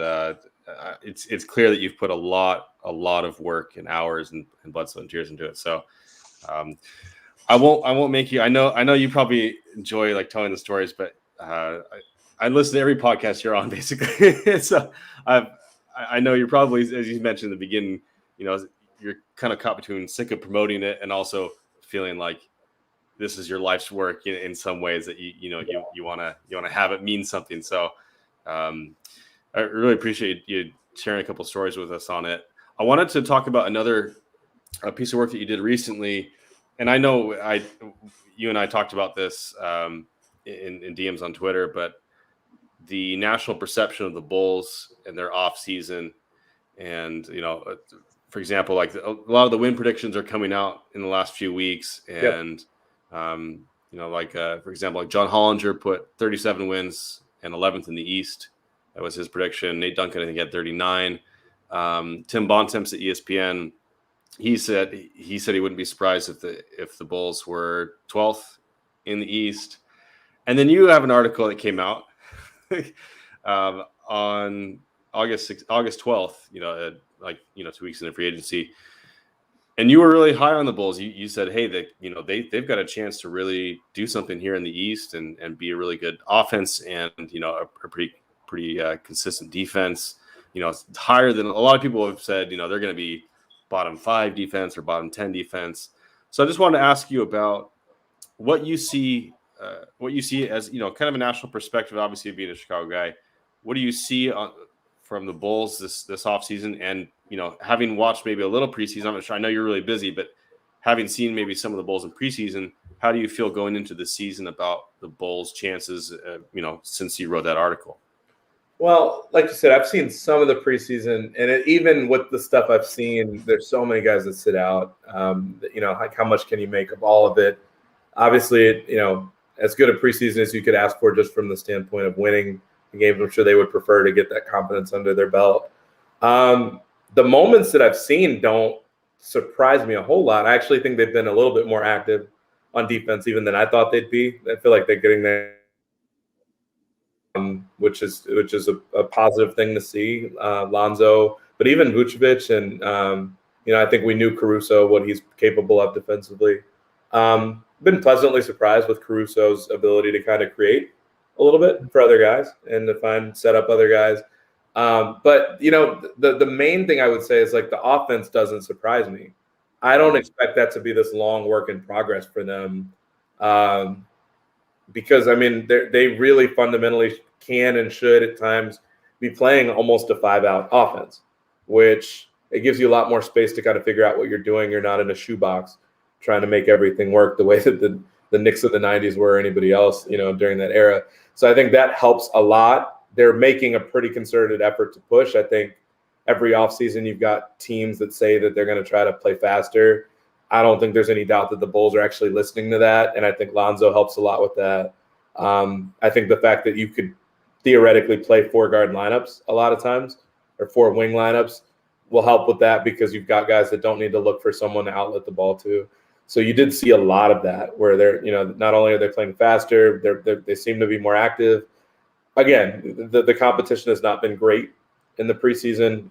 it's clear that you've put a lot of work and hours and blood, sweat, and tears into it. So I won't make you. I know you probably enjoy like telling the stories, but I listen to every podcast you're on, basically. So I know you're probably, as you mentioned in the beginning, you're kind of caught between sick of promoting it and also feeling like this is your life's work in some ways that you want to have it mean something. So I really appreciate you sharing a couple stories with us on it. I wanted to talk about another piece of work that you did recently, and I know you and I talked about this in DMs on Twitter, but the national perception of the Bulls and their off season, and for example, like a lot of the win predictions are coming out in the last few weeks, and for example, like John Hollinger put 37 wins and 11th in the East. That was his prediction. Nate Duncan, I think, had 39. Tim Bontemps at ESPN, he said he wouldn't be surprised if the Bulls were 12th in the East. And then you have an article that came out on August 12th, 2 weeks into free agency. And you were really high on the Bulls. You said, hey, they've got a chance to really do something here in the East and be a really good offense and, a pretty consistent defense. It's higher than a lot of people have said, they're going to be bottom 5 defense or bottom 10 defense. So I just wanted to ask you about what you see as, kind of a national perspective, obviously being a Chicago guy. What do you see from the Bulls this offseason? And, having watched maybe a little preseason, I'm not sure, I know you're really busy, but having seen maybe some of the Bulls in preseason, how do you feel going into the season about the Bulls' chances, since you wrote that article? Well, like you said, I've seen some of the preseason, and even with the stuff I've seen, there's so many guys that sit out. How much can you make of all of it? Obviously, as good a preseason as you could ask for just from the standpoint of winning the games. I'm sure they would prefer to get that confidence under their belt. The moments that I've seen don't surprise me a whole lot. I actually think they've been a little bit more active on defense even than I thought they'd be. I feel like they're getting there, which is a positive thing to see. Lonzo, but even Vucevic, and I think we knew Caruso, what he's capable of defensively. Been pleasantly surprised with Caruso's ability to kind of create a little bit for other guys and to set up other guys. But the main thing I would say is like the offense doesn't surprise me. I don't expect that to be this long work in progress for them, because they really fundamentally can and should at times be playing almost a 5-out offense, which it gives you a lot more space to kind of figure out what you're doing. You're not in a shoebox trying to make everything work the way that the Knicks of the 90s were, or anybody else, during that era. So I think that helps a lot. They're making a pretty concerted effort to push. I think every offseason you've got teams that say that they're going to try to play faster. I don't think there's any doubt that the Bulls are actually listening to that, and I think Lonzo helps a lot with that. I think the fact that you could theoretically play 4-guard lineups a lot of times, or 4-wing lineups, will help with that, because you've got guys that don't need to look for someone to outlet the ball to. So you did see a lot of that, where they're, not only are they playing faster, they seem to be more active. Again, the competition has not been great in the preseason.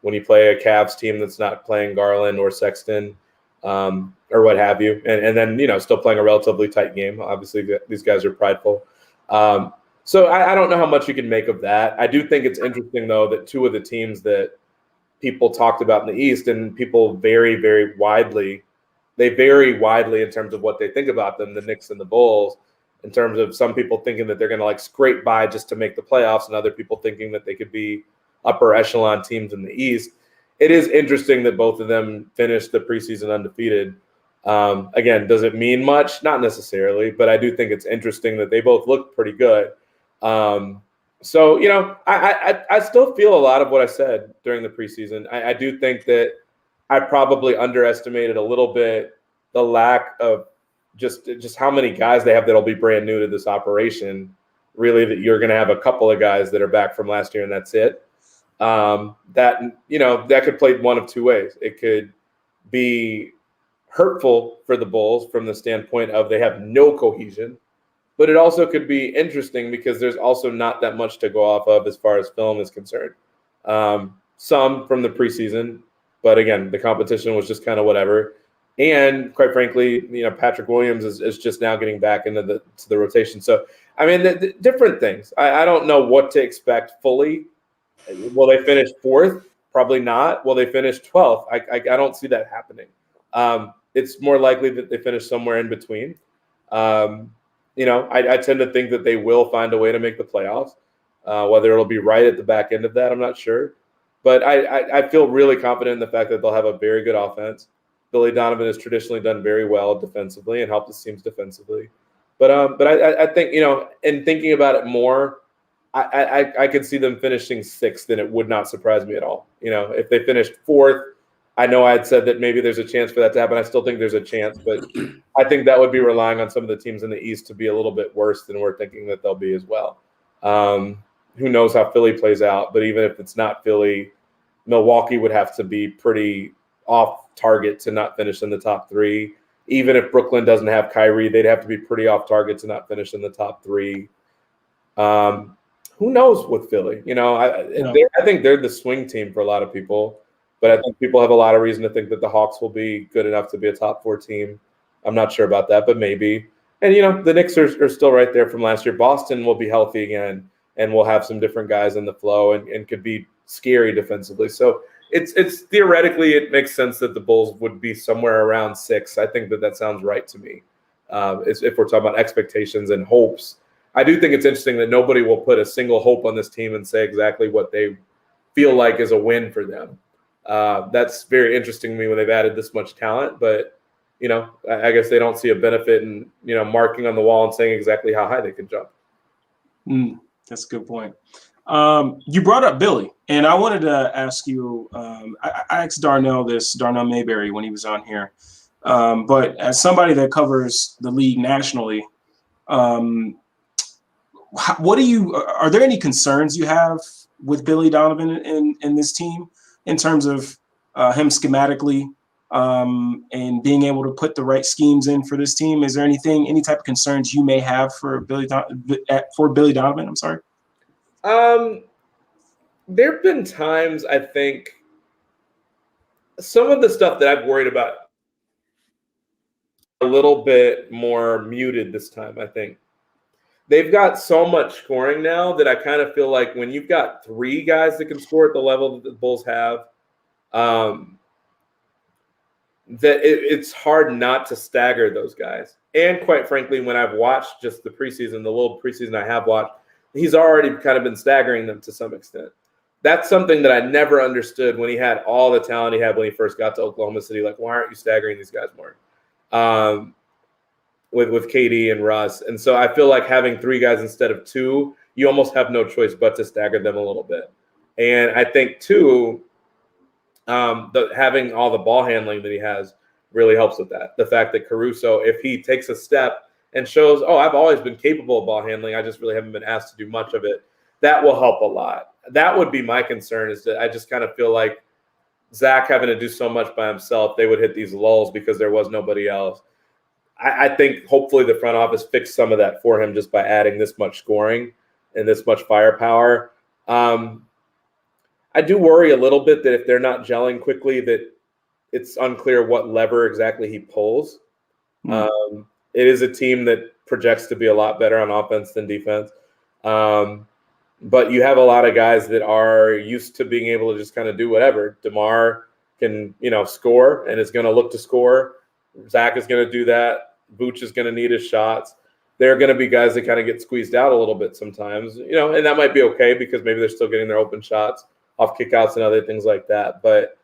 When you play a Cavs team that's not playing Garland or Sexton, or what have you, and then still playing a relatively tight game. Obviously, these guys are prideful. So I don't know how much you can make of that. I do think it's interesting, though, that two of the teams that people talked about in the East, and people vary, very widely, in terms of what they think about them, the Knicks and the Bulls. in terms of some people thinking that they're going to like scrape by just to make the playoffs and other people thinking that they could be upper echelon teams in the East. It is interesting that both of them finished the preseason undefeated. Again, does it mean much? Not necessarily, but I do think it's interesting that they both look pretty good. So, you know, I still feel a lot of what I said during the preseason. I do think that I probably underestimated a little bit the lack of just how many guys they have that'll be brand new to this operation. Really, that you're going to have a couple of guys that are back from last year and that's it. That, you know, that could play one of two ways. It could be hurtful for the Bulls from the standpoint of they have no cohesion, but it also could be interesting because there's also not that much to go off of as far as film is concerned. Some from the preseason, but again, the competition was just kind of whatever. And quite frankly, you know, Patrick Williams is just now getting back into the rotation. So, I mean, the different things. I don't know what to expect fully. Will they finish 4th? Probably not. Will they finish 12th? I don't see that happening. It's more likely that they finish somewhere in between. You know, I tend to think that they will find a way to make the playoffs. Whether it'll be right at the back end of that, I'm not sure. But I feel really confident in the fact that they'll have a very good offense. Billy Donovan has traditionally done very well defensively and helped his teams defensively. But I think, you know, in thinking about it more, I could see them finishing 6th, and it would not surprise me at all. You know, if they finished 4th, I know I had said that maybe there's a chance for that to happen. I still think there's a chance, but I think that would be relying on some of the teams in the East to be a little bit worse than we're thinking that they'll be as well. Who knows how Philly plays out, but even if it's not Philly, Milwaukee would have to be pretty off target to not finish in the top 3. Even if Brooklyn doesn't have Kyrie, they'd have to be pretty off target to not finish in the top 3. Who knows with Philly? You know, I think they're the swing team for a lot of people, but I think people have a lot of reason to think that the Hawks will be good enough to be a top 4 team. I'm not sure about that, but maybe. And, you know, the Knicks are still right there from last year. Boston will be healthy again, and we'll have some different guys in the flow and could be scary defensively. So it's theoretically, it makes sense that the Bulls would be somewhere around 6. I think that sounds right to me. If we're talking about expectations and hopes, I do think it's interesting that nobody will put a single hope on this team and say exactly what they feel like is a win for them. That's very interesting to me when they've added this much talent, but, you know, I guess they don't see a benefit in, you know, marking on the wall and saying exactly how high they can jump. That's a good point. You brought up Billy, and I wanted to ask you, I asked Darnell Mayberry when he was on here, but as somebody that covers the league nationally, are there any concerns you have with Billy Donovan in this team in terms of him schematically and being able to put the right schemes in for this team? Is there any type of concerns you may have for Billy Donovan? I'm sorry. There have been times, I think, some of the stuff that I've worried about a little bit more muted this time, I think. They've got so much scoring now that I kind of feel like when you've got 3 guys that can score at the level that the Bulls have, that it's hard not to stagger those guys. And quite frankly, when I've watched just the little preseason I have watched, he's already kind of been staggering them to some extent. That's something that I never understood when he had all the talent he had when he first got to Oklahoma City. Like, why aren't you staggering these guys more? With KD and Russ. And so I feel like having 3 guys instead of 2, you almost have no choice but to stagger them a little bit. And I think, too, having all the ball handling that he has really helps with that. The fact that Caruso, if he takes a step and shows, I've always been capable of ball handling, I just really haven't been asked to do much of it, that will help a lot. That would be my concern, is that I just kind of feel like Zach having to do so much by himself, they would hit these lulls because there was nobody else. I think hopefully the front office fixed some of that for him just by adding this much scoring and this much firepower. I do worry a little bit that if they're not gelling quickly, that it's unclear what lever exactly he pulls. It is a team that projects to be a lot better on offense than defense. But you have a lot of guys that are used to being able to just kind of do whatever. DeMar can, score and is going to look to score. Zach is going to do that. Vooch is going to need his shots. there are going to be guys that kind of get squeezed out a little bit sometimes, and that might be okay because maybe they're still getting their open shots off kickouts and other things like that. But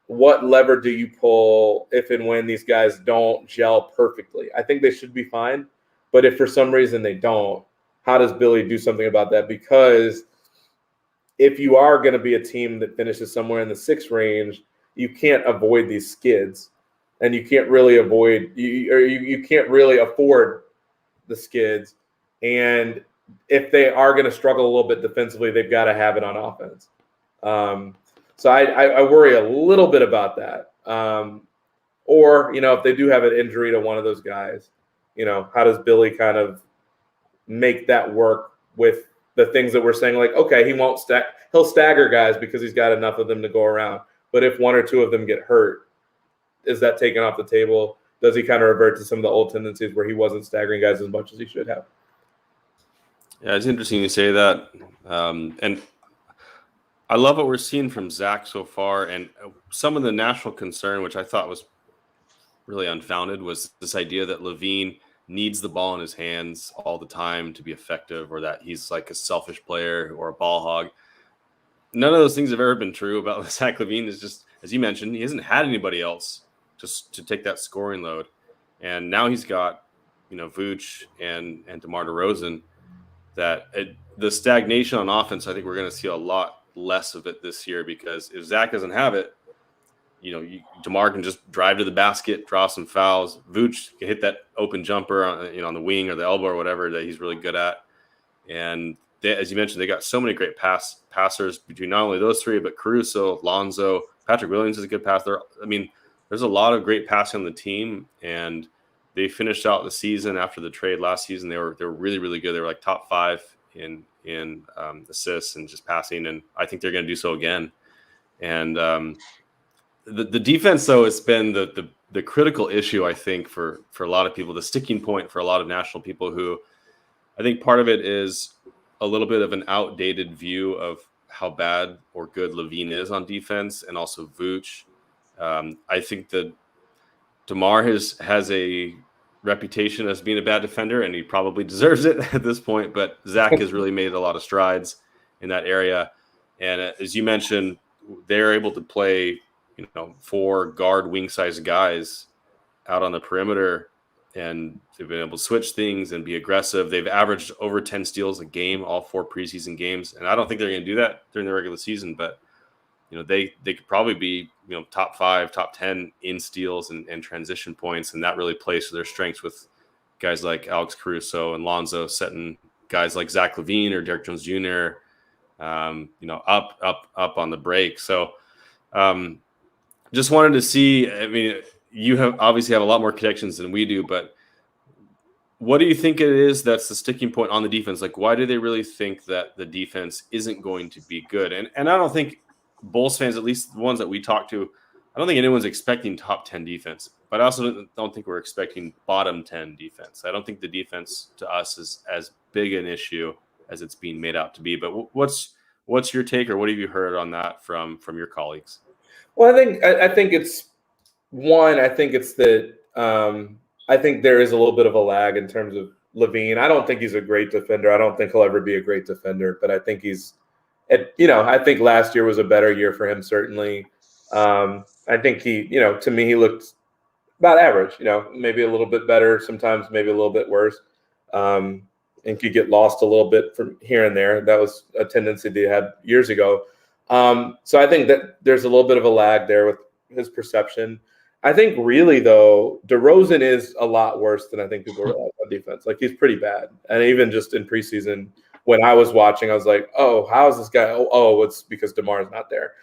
what lever do you pull if and when these guys don't gel perfectly? I think they should be fine. But if for some reason they don't, how does Billy do something about that? Because if you are going to be a team that finishes somewhere in the 6 range, you can't avoid these skids, and you can't really you can't really afford the skids. And if they are going to struggle a little bit defensively, they've got to have it on offense. So I worry a little bit about that. Or, if they do have an injury to one of those guys, how does Billy kind of make that work with the things that we're saying, like, okay, he'll stagger guys because he's got enough of them to go around. But if 1 or 2 of them get hurt, is that taken off the table? Does he kind of revert to some of the old tendencies where he wasn't staggering guys as much as he should have? Yeah, it's interesting you say that. And I love what we're seeing from Zach so far. And some of the national concern, which I thought was really unfounded, was this idea that LaVine needs the ball in his hands all the time to be effective, or that he's like a selfish player or a ball hog. None of those things have ever been true about Zach LaVine. Is just, as you mentioned, he hasn't had anybody else just to take that scoring load. And now he's got, Vooch and DeMar DeRozan. The stagnation on offense, I think we're going to see a lot less of it this year, because if Zach doesn't have it, DeMar can just drive to the basket, draw some fouls. Vooch can hit that open jumper on the wing or the elbow or whatever that he's really good at. And as you mentioned, they got so many great passers between not only those 3, but Caruso, Lonzo, Patrick Williams is a good passer. There's a lot of great passing on the team, and they finished out the season after the trade last season. They were really, really good. They were like top 5 in assists and just passing, and I think they're going to do so again. And the defense, though, has been the critical issue, I think, for a lot of people, the sticking point for a lot of national people, who I think part of it is a little bit of an outdated view of how bad or good LaVine is on defense, and also Vooch. I think that DeMar has a reputation as being a bad defender, and he probably deserves it at this point. But Zach has really made a lot of strides in that area. And as you mentioned, they're able to play, 4 guard wing size guys out on the perimeter, and they've been able to switch things and be aggressive. They've averaged over 10 steals a game, all 4 preseason games. And I don't think they're going to do that during the regular season, but they could probably be, top 5, top 10 in steals and transition points. And that really plays to their strengths with guys like Alex Caruso and Lonzo, setting guys like Zach LaVine or Derrick Jones Jr., up on the break. So just wanted to see, you obviously have a lot more connections than we do, but what do you think it is that's the sticking point on the defense? Like, why do they really think that the defense isn't going to be good? And I don't think Bulls fans, at least the ones that we talk to, I don't think anyone's expecting top 10 defense, but I also don't think we're expecting bottom 10 defense. I don't think the defense to us is as big an issue as it's being made out to be. But what's your take, or what have you heard on that from your colleagues? Well, I think it's one. I think it's that I think there is a little bit of a lag in terms of LaVine. I don't think he's a great defender. I don't think he'll ever be a great defender, but I think I think last year was a better year for him, certainly. I think to me, he looked about average, maybe a little bit better sometimes, maybe a little bit worse, and could get lost a little bit from here and there. That was a tendency that he had years ago. So I think that there's a little bit of a lag there with his perception. I think really, though, DeRozan is a lot worse than I think people realize on defense. Like, he's pretty bad. And even just in preseason, when I was watching, I was like, oh, how is this guy? Oh, it's because DeMar is not there.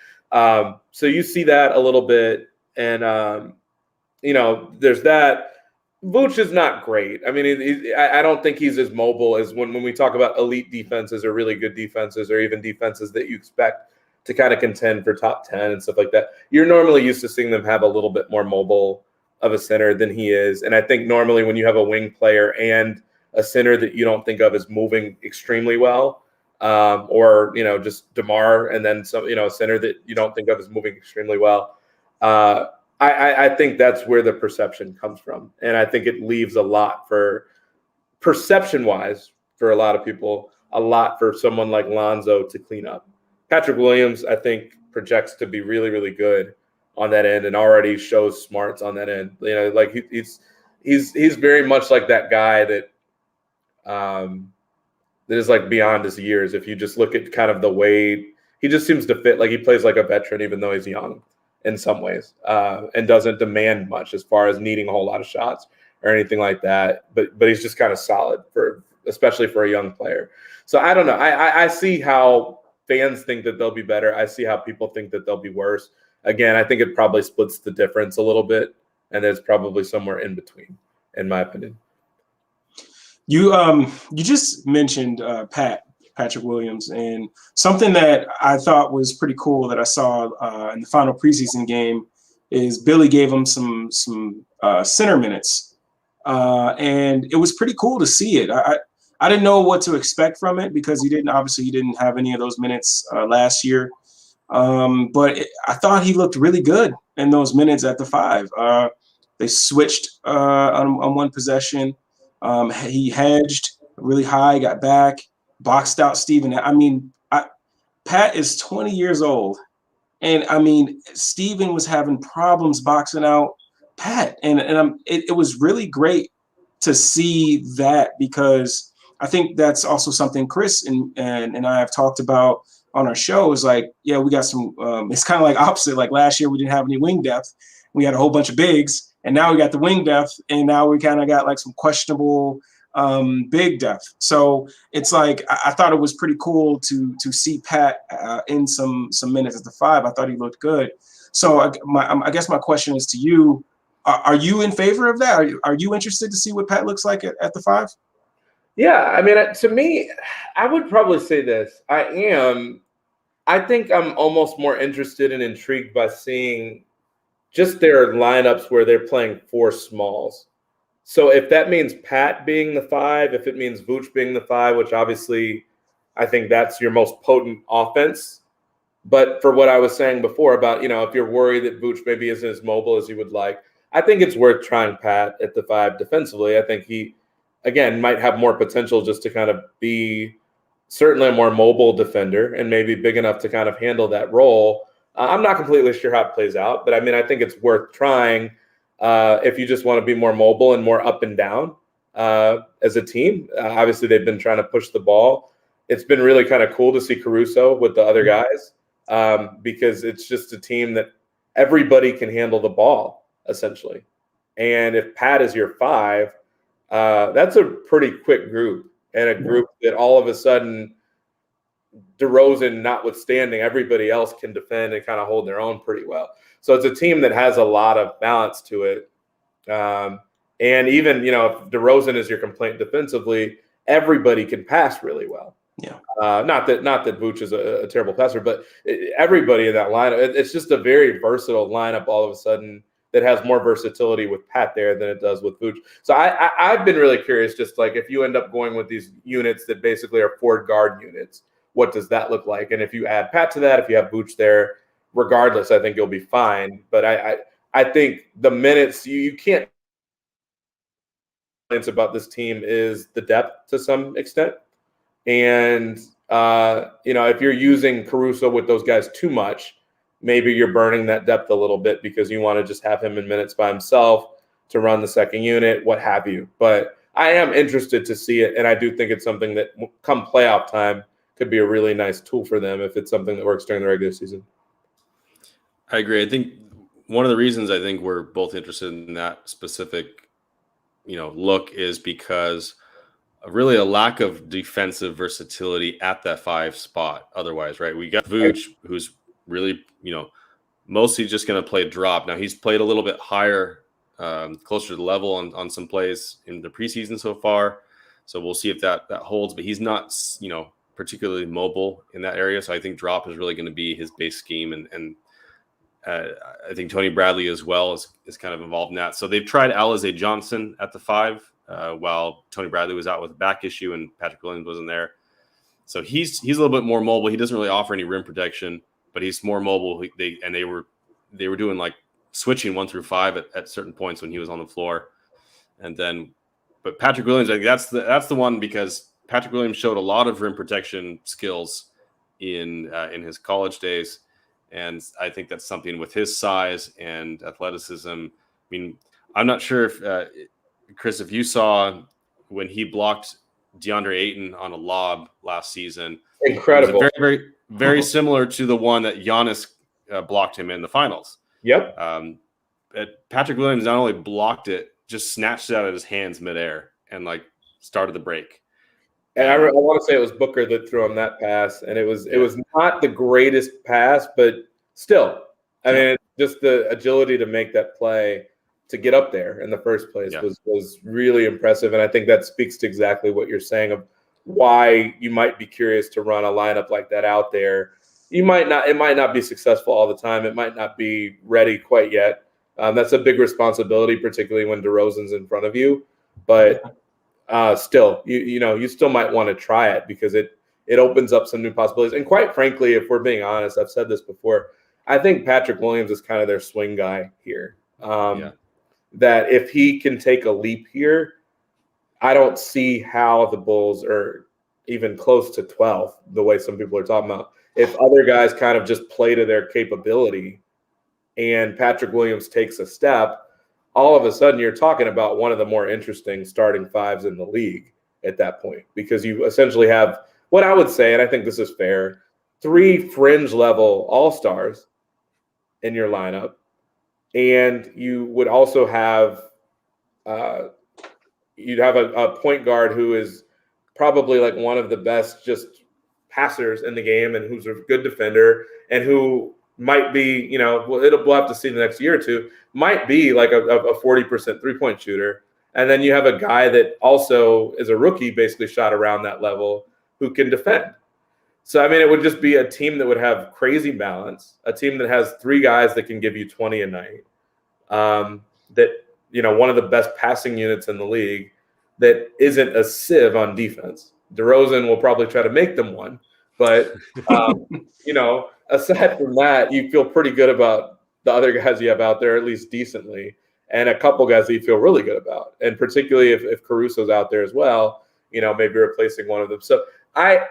So you see that a little bit. And, there's that. Vooch is not great. I don't think he's as mobile as when we talk about elite defenses or really good defenses, or even defenses that you expect to kind of contend for top 10 and stuff like that. You're normally used to seeing them have a little bit more mobile of a center than he is. And I think normally when you have a wing player and a center that you don't think of as moving extremely well, or, just DeMar, and then some, a center that you don't think of as moving extremely well, I think that's where the perception comes from. And I think it leaves a lot for perception-wise, for a lot of people, a lot for someone like Lonzo to clean up. Patrick Williams, I think, projects to be really, really good on that end and already shows smarts on that end. You know, like he's very much like that guy that that is like beyond his years. If you just look at kind of the way he just seems to fit, like he plays like a veteran, even though he's young in some ways, and doesn't demand much as far as needing a whole lot of shots or anything like that. But he's just kind of solid especially for a young player. So I don't know. I see how fans think that they'll be better. I see how people think that they'll be worse. Again, I think it probably splits the difference a little bit, and there's probably somewhere in between, in my opinion. You just mentioned Patrick Williams, and something that I thought was pretty cool that I saw in the final preseason game is Billy gave him some center minutes, and it was pretty cool to see it. I didn't know what to expect from it because he didn't have any of those minutes last year, but I thought he looked really good in those minutes at the 5. They switched on one possession. He hedged really high, got back, boxed out Steven. I mean, Pat is 20 years old, and I mean, Steven was having problems boxing out Pat, and it was really great to see that because I think that's also something Kris and I have talked about on our show is like, yeah, we got some. It's kind of like opposite. Like last year, we didn't have any wing depth. We had a whole bunch of bigs. And now we got the wing depth, and now we kind of got like some questionable big depth. So it's like I thought it was pretty cool to see Pat in some minutes at the 5. I thought he looked good. So I guess my question is to you: are you in favor of that? Are you interested to see what Pat looks like at the 5? Yeah, I mean, to me, I would probably say this: I think I'm almost more interested and intrigued by seeing just their lineups where they're playing 4 smalls. So if that means Pat being the 5, if it means Vooch being the 5, which obviously I think that's your most potent offense. But for what I was saying before about, you know, if you're worried that Vooch maybe isn't as mobile as you would like, I think it's worth trying Pat at the 5 defensively. I think he, again, might have more potential just to kind of be certainly a more mobile defender and maybe big enough to kind of handle that role. I'm not completely sure how it plays out, but I mean, I think it's worth trying if you just want to be more mobile and more up and down as a team. Obviously, they've been trying to push the ball. It's been really kind of cool to see Caruso with the other guys because it's just a team that everybody can handle the ball, essentially. And if Pat is your 5, that's a pretty quick group and a group that all of a sudden – DeRozan notwithstanding, everybody else can defend and kind of hold their own pretty well. So it's a team that has a lot of balance to it. And even, you know, if DeRozan is your complaint defensively, everybody can pass really well. Yeah. Not that Vooch is a terrible passer, but everybody in that lineup, it's just a very versatile lineup all of a sudden that has more versatility with Pat there than it does with Vooch. So I've been really curious, just like if you end up going with these units that basically are 4 guard units, what does that look like? And if you add Pat to that, if you have Vooch there, regardless, I think you'll be fine. But I think the minutes you can't about this team is the depth to some extent. And you know, if you're using Caruso with those guys too much, maybe you're burning that depth a little bit because you want to just have him in minutes by himself to run the second unit, what have you. But I am interested to see it, and I do think it's something that come playoff time could be a really nice tool for them if it's something that works during the regular season. I agree. I think one of the reasons I think we're both interested in that specific, you know, look is because of really a lack of defensive versatility at that 5 spot. Otherwise, right? We got Vooch, who's really, you know, mostly just going to play drop. Now he's played a little bit higher, closer to the level on some plays in the preseason so far. So we'll see if that holds. But he's not, you know, particularly mobile in that area. So I think drop is really going to be his base scheme. And I think Tony Bradley as well is kind of involved in that. So they've tried Alize Johnson at the 5 while Tony Bradley was out with a back issue and Patrick Williams wasn't there. So he's a little bit more mobile. He doesn't really offer any rim protection, but he's more mobile. They were doing like switching 1 through 5 at certain points when he was on the floor. And then But Patrick Williams, I think that's the one, because Patrick Williams showed a lot of rim protection skills in his college days, and I think that's something with his size and athleticism. I mean, I'm not sure if Chris, if you saw when he blocked DeAndre Ayton on a lob last season. Incredible. Very, very, very similar to the one that Giannis blocked him in the finals. Yep. Patrick Williams not only blocked it, just snatched it out of his hands midair and like started the break. And I want to say it was Booker that threw him that pass, and it was not the greatest pass, but still, I mean, just the agility to make that play, to get up there in the first place was really impressive. And I think that speaks to exactly what you're saying of why you might be curious to run a lineup like that out there. It might not be successful all the time. It might not be ready quite yet. That's a big responsibility, particularly when DeRozan's in front of you. But still, you still might want to try it, because it opens up some new possibilities. And quite frankly, if we're being honest, I've said this before, I think Patrick Williams is kind of their swing guy here. That if he can take a leap here, I don't see how the Bulls are even close to 12th, the way some people are talking about. If other guys kind of just play to their capability and Patrick Williams takes a step, all of a sudden you're talking about one of the more interesting starting fives in the league at that point, because you essentially have what I would say, and I think this is fair, 3 fringe level all-stars in your lineup. And you would also have you'd have a point guard who is probably like one of the best just passers in the game, and who's a good defender, and who might be, we'll have to see the next year or two, might be like a 40% three-point shooter. And then you have a guy that also is a rookie, basically shot around that level, who can defend. So, I mean, it would just be a team that would have crazy balance, a team that has 3 guys that can give you 20 a night, that, one of the best passing units in the league, that isn't a sieve on defense. DeRozan will probably try to make them one. But, aside from that, you feel pretty good about the other guys you have out there, at least decently, and a couple guys that you feel really good about. And particularly if Caruso's out there as well, maybe replacing one of them. So I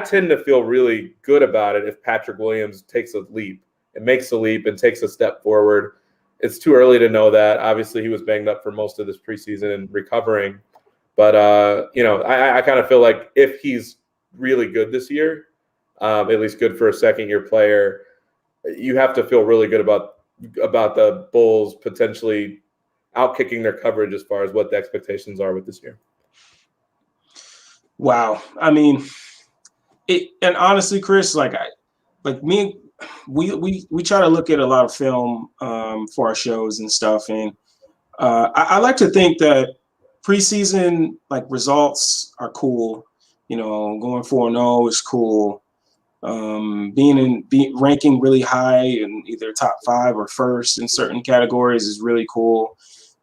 tend to feel really good about it if Patrick Williams takes a leap and makes a leap and takes a step forward. It's too early to know that. Obviously, he was banged up for most of this preseason and recovering. But, I kind of feel like if he's really good this year, at least good for a second-year player, you have to feel really good about the Bulls potentially outkicking their coverage as far as what the expectations are with this year. Wow. I mean, and honestly, Chris, we try to look at a lot of film for our shows and stuff, and I like to think that preseason results are cool. Going 4-0 is cool. Ranking really high in either top 5 or first in certain categories is really cool.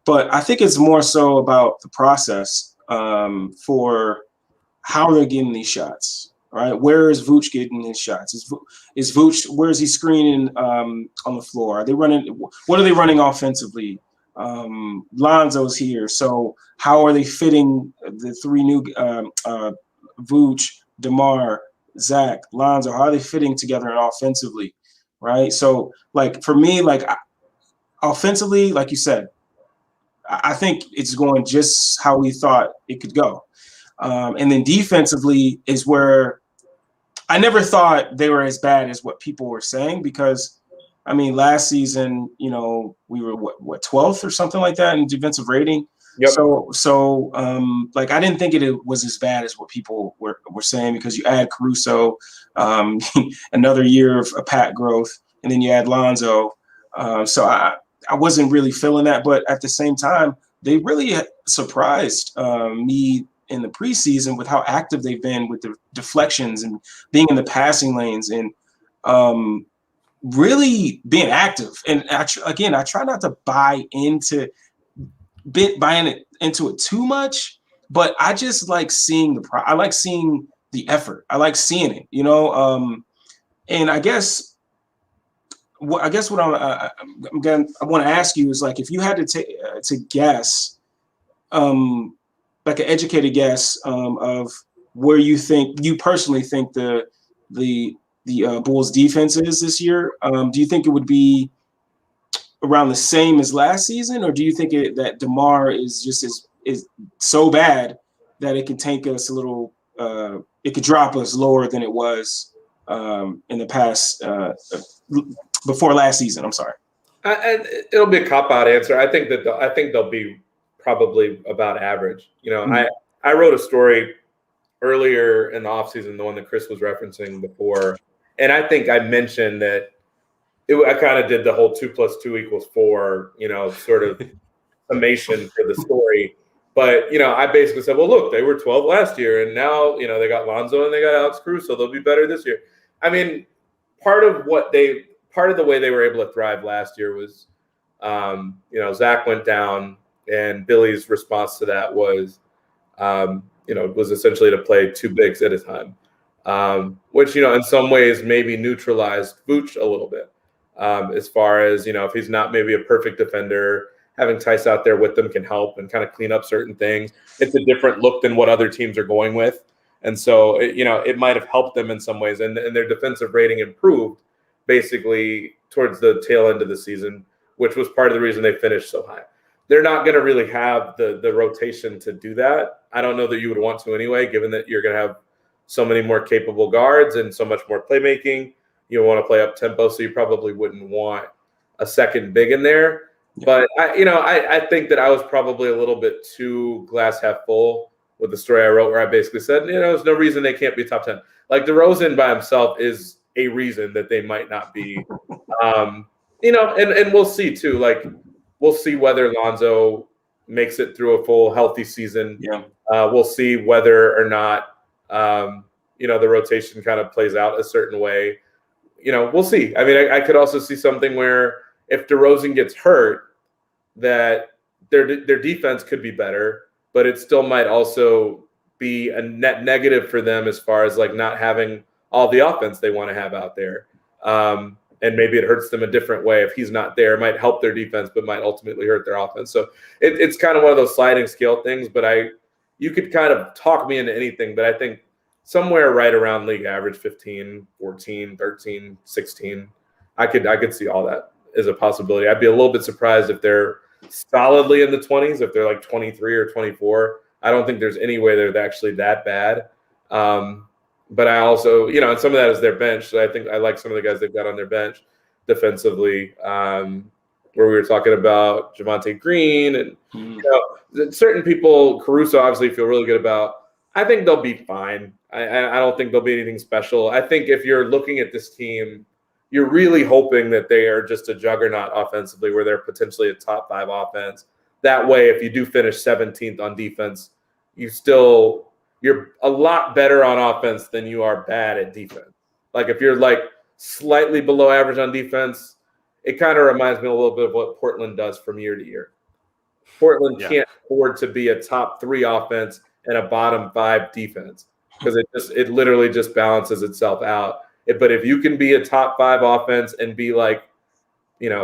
But I think it's more so about the process for how they're getting these shots. All right, where is Vooch getting his shots? Is Vooch, where is he screening on the floor? Are they running? What are they running offensively? Lonzo's here, so how are they fitting the 3 new Vooch, DeMar, Zach, Lonzo? How are they fitting together offensively? Right. So, for me, offensively, like you said, I think it's going just how we thought it could go. And then defensively is where I never thought they were as bad as what people were saying, because, I mean, last season, we were what 12th or something like that in defensive rating. Yep. So I didn't think it was as bad as what people were saying, because you add Caruso, another year of Pat growth, and then you add Lonzo. So I wasn't really feeling that, but at the same time, they really surprised me in the preseason with how active they've been with the deflections and being in the passing lanes and really being active. And I try not to buy into it too much, but I just like seeing I like seeing the effort. I like seeing it, and I guess what I want to ask you is, if you had to guess, like an educated guess of where you personally think the Bulls defense is this year. Do you think it would be around the same as last season, or do you think that DeMar is just is so bad that it can tank us a little? It could drop us lower than it was in the past before last season. I'm sorry. And it'll be a cop-out answer. I think they'll be probably about average. I wrote a story earlier in the offseason, the one that Kris was referencing before, and I think I mentioned that I kind of did the whole 2 + 2 = 4, sort of summation for the story. But, I basically said, well, look, they were 12 last year, and now, they got Lonzo and they got Alex Caruso. They'll be better this year. I mean, part of the way they were able to thrive last year was, Zach went down, and Billy's response to that was, was essentially to play 2 bigs at a time, which, in some ways maybe neutralized Vooch a little bit. As far as, if he's not maybe a perfect defender, having Tice out there with them can help and kind of clean up certain things. It's a different look than what other teams are going with. And so, it might have helped them in some ways. And their defensive rating improved basically towards the tail end of the season, which was part of the reason they finished so high. They're not going to really have the rotation to do that. I don't know that you would want to anyway, given that you're going to have so many more capable guards and so much more playmaking. You want to play up tempo, so you probably wouldn't want a second big in there. But I think that I was probably a little bit too glass half full with the story I wrote, where I basically said, there's no reason they can't be top 10. Like DeRozan by himself is a reason that they might not be. And we'll see too. Like we'll see whether Lonzo makes it through a full healthy season. Yeah. We'll see whether or not the rotation kind of plays out a certain way. We'll see. I mean, I could also see something where if DeRozan gets hurt, that their defense could be better, but it still might also be a net negative for them as far as like not having all the offense they want to have out there. And maybe it hurts them a different way if he's not there. It might help their defense, but might ultimately hurt their offense. So it's kind of one of those sliding scale things, but you could kind of talk me into anything, but I think somewhere right around league average, 15, 14, 13, 16. I could see all that as a possibility. I'd be a little bit surprised if they're solidly in the 20s, if they're like 23 or 24. I don't think there's any way they're actually that bad. But I also, and some of that is their bench. So I think I like some of the guys they've got on their bench defensively, where we were talking about Javonte Green and, certain people, Caruso obviously feel really good about. I think they'll be fine. I don't think there'll be anything special. I think if you're looking at this team, you're really hoping that they are just a juggernaut offensively, where they're potentially a top 5 offense. That way, if you do finish 17th on defense, you're a lot better on offense than you are bad at defense. Like if you're like slightly below average on defense, it kind of reminds me a little bit of what Portland does from year to year. Portland can't afford to be a top 3 offense and a bottom 5 defense, because it literally just balances itself out. But if you can be a top 5 offense and be like,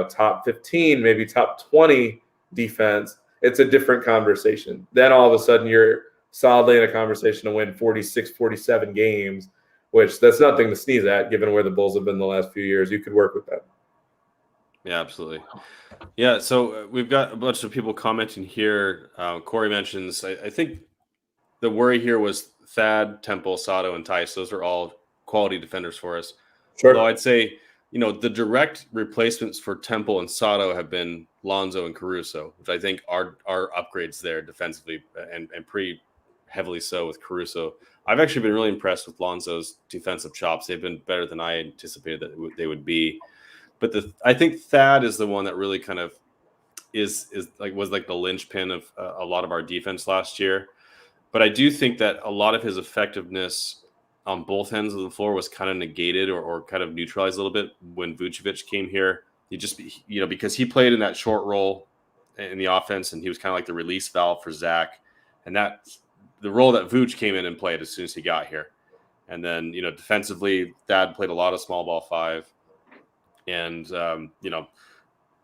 top 15, maybe top 20 defense, it's a different conversation. Then all of a sudden you're solidly in a conversation to win 46, 47 games, which that's nothing to sneeze at given where the Bulls have been the last few years. You could work with that. Yeah, absolutely. Yeah, so we've got a bunch of people commenting here. Corey mentions, I think the worry here was Thad, Temple, Sato, and Tice. Those are all quality defenders for us. Sure. Although I'd say, the direct replacements for Temple and Sato have been Lonzo and Caruso, which I think are upgrades there defensively, and pretty heavily so with Caruso. I've actually been really impressed with Lonzo's defensive chops. They've been better than I anticipated that they would be. But I think Thad is the one that really kind of was like the linchpin of a lot of our defense last year. But I do think that a lot of his effectiveness on both ends of the floor was kind of negated or kind of neutralized a little bit when Vucevic came here. He just, because he played in that short role in the offense, and he was kind of like the release valve for Zach. And that's the role that Vooch came in and played as soon as he got here. And then, defensively, Thad played a lot of small ball 5. And,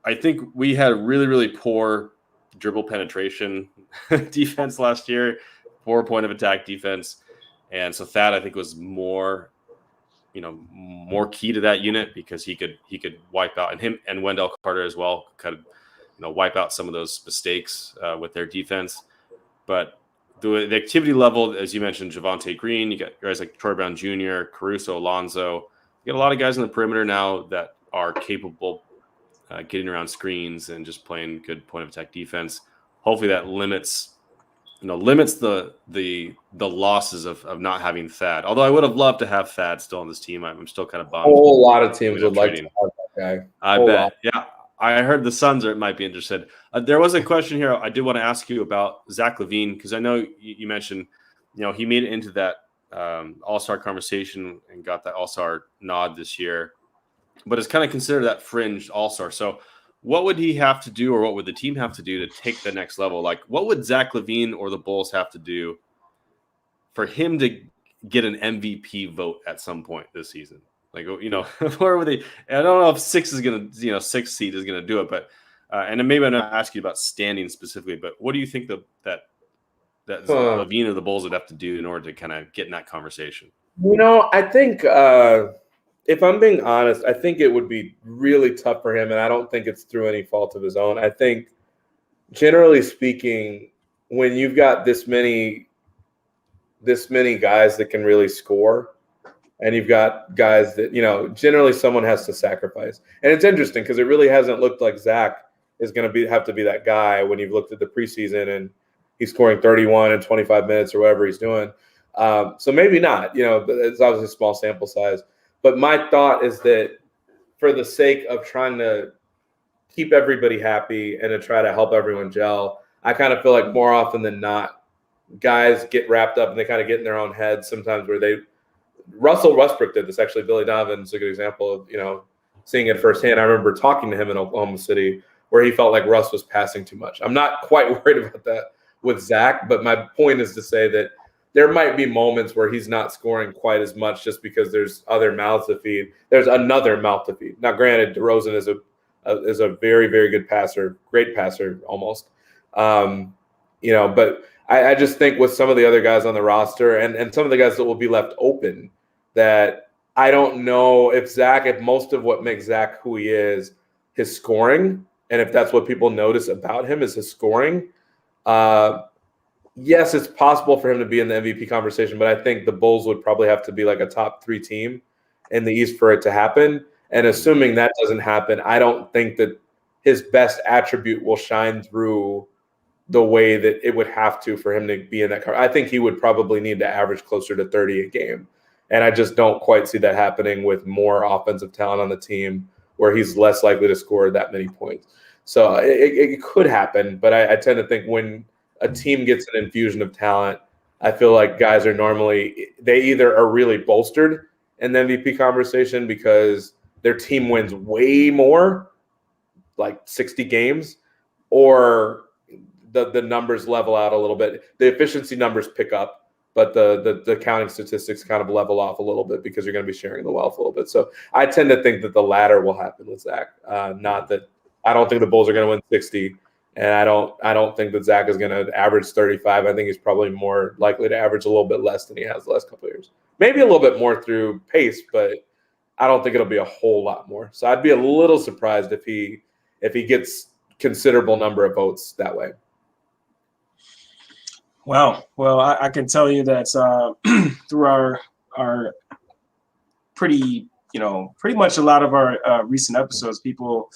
I think we had really, really poor dribble penetration defense last year. poor point of attack defense. And so Thad, I think, was more key to that unit because he could wipe out, and him and Wendell Carter as well could, wipe out some of those mistakes with their defense. But the activity level, as you mentioned, Javonte Green, you got guys like Troy Brown Jr., Caruso, Alonzo. You got a lot of guys in the perimeter now that are capable getting around screens and just playing good point of attack defense. Hopefully that limits the losses of not having Thad. Although I would have loved to have Thad still on this team. I'm still kind of bummed. A whole lot of teams would like to have that guy. I bet. Yeah. I heard the Suns might be interested. There was a question here I did want to ask you about Zach LaVine, because I know you mentioned, he made it into that All-Star conversation and got that All-Star nod this year, but it's kind of considered that fringe All-Star. So what would he have to do, or what would the team have to do to take the next level? Like, what would Zach LaVine or the Bulls have to do for him to get an MVP vote at some point this season? Like, where would they? I don't know if sixth seed is going to do it, but and then maybe I'm not asking you about standing specifically, but what do you think that LaVine or the Bulls would have to do in order to kind of get in that conversation? I think if I'm being honest, I think it would be really tough for him, and I don't think it's through any fault of his own. I think, generally speaking, when you've got this many guys that can really score, and you've got guys that, generally someone has to sacrifice. And it's interesting because it really hasn't looked like Zach is going to have to be that guy when you've looked at the preseason and he's scoring 31 in 25 minutes or whatever he's doing. So maybe not, but it's obviously a small sample size. But my thought is that for the sake of trying to keep everybody happy and to try to help everyone gel, I kind of feel like more often than not, guys get wrapped up and they kind of get in their own heads sometimes where Russell Westbrook did this. Actually, Billy Donovan's a good example of, seeing it firsthand. I remember talking to him in Oklahoma City where he felt like Russ was passing too much. I'm not quite worried about that with Zach, but my point is to say that there might be moments where he's not scoring quite as much just because there's other mouths to feed. There's another mouth to feed. Now, granted, DeRozan is a very, very good passer, great passer almost. But I just think with some of the other guys on the roster and some of the guys that will be left open, that I don't know if most of what makes Zach who he is, his scoring, and if that's what people notice about him is his scoring. Yes, it's possible for him to be in the MVP conversation, but I think the Bulls would probably have to be like a top 3 team in the East for it to happen. And assuming that doesn't happen, I don't think that his best attribute will shine through the way that it would have to for him to be in that car. I think he would probably need to average closer to 30 a game. And I just don't quite see that happening with more offensive talent on the team where he's less likely to score that many points. So it could happen, but I tend to think when a team gets an infusion of talent, I feel like guys are they either are really bolstered in the MVP conversation because their team wins way more, like 60 games, or the numbers level out a little bit. The efficiency numbers pick up, but the counting statistics kind of level off a little bit because you're going to be sharing the wealth a little bit. So I tend to think that the latter will happen with Zach. Not that I don't think the Bulls are going to win 60, and I don't think that Zach is going to average 35. I think he's probably more likely to average a little bit less than he has the last couple of years. Maybe a little bit more through pace, but I don't think it'll be a whole lot more. So I'd be a little surprised if he gets considerable number of votes that way. Well, I can tell you that through our pretty much a lot of our recent episodes, people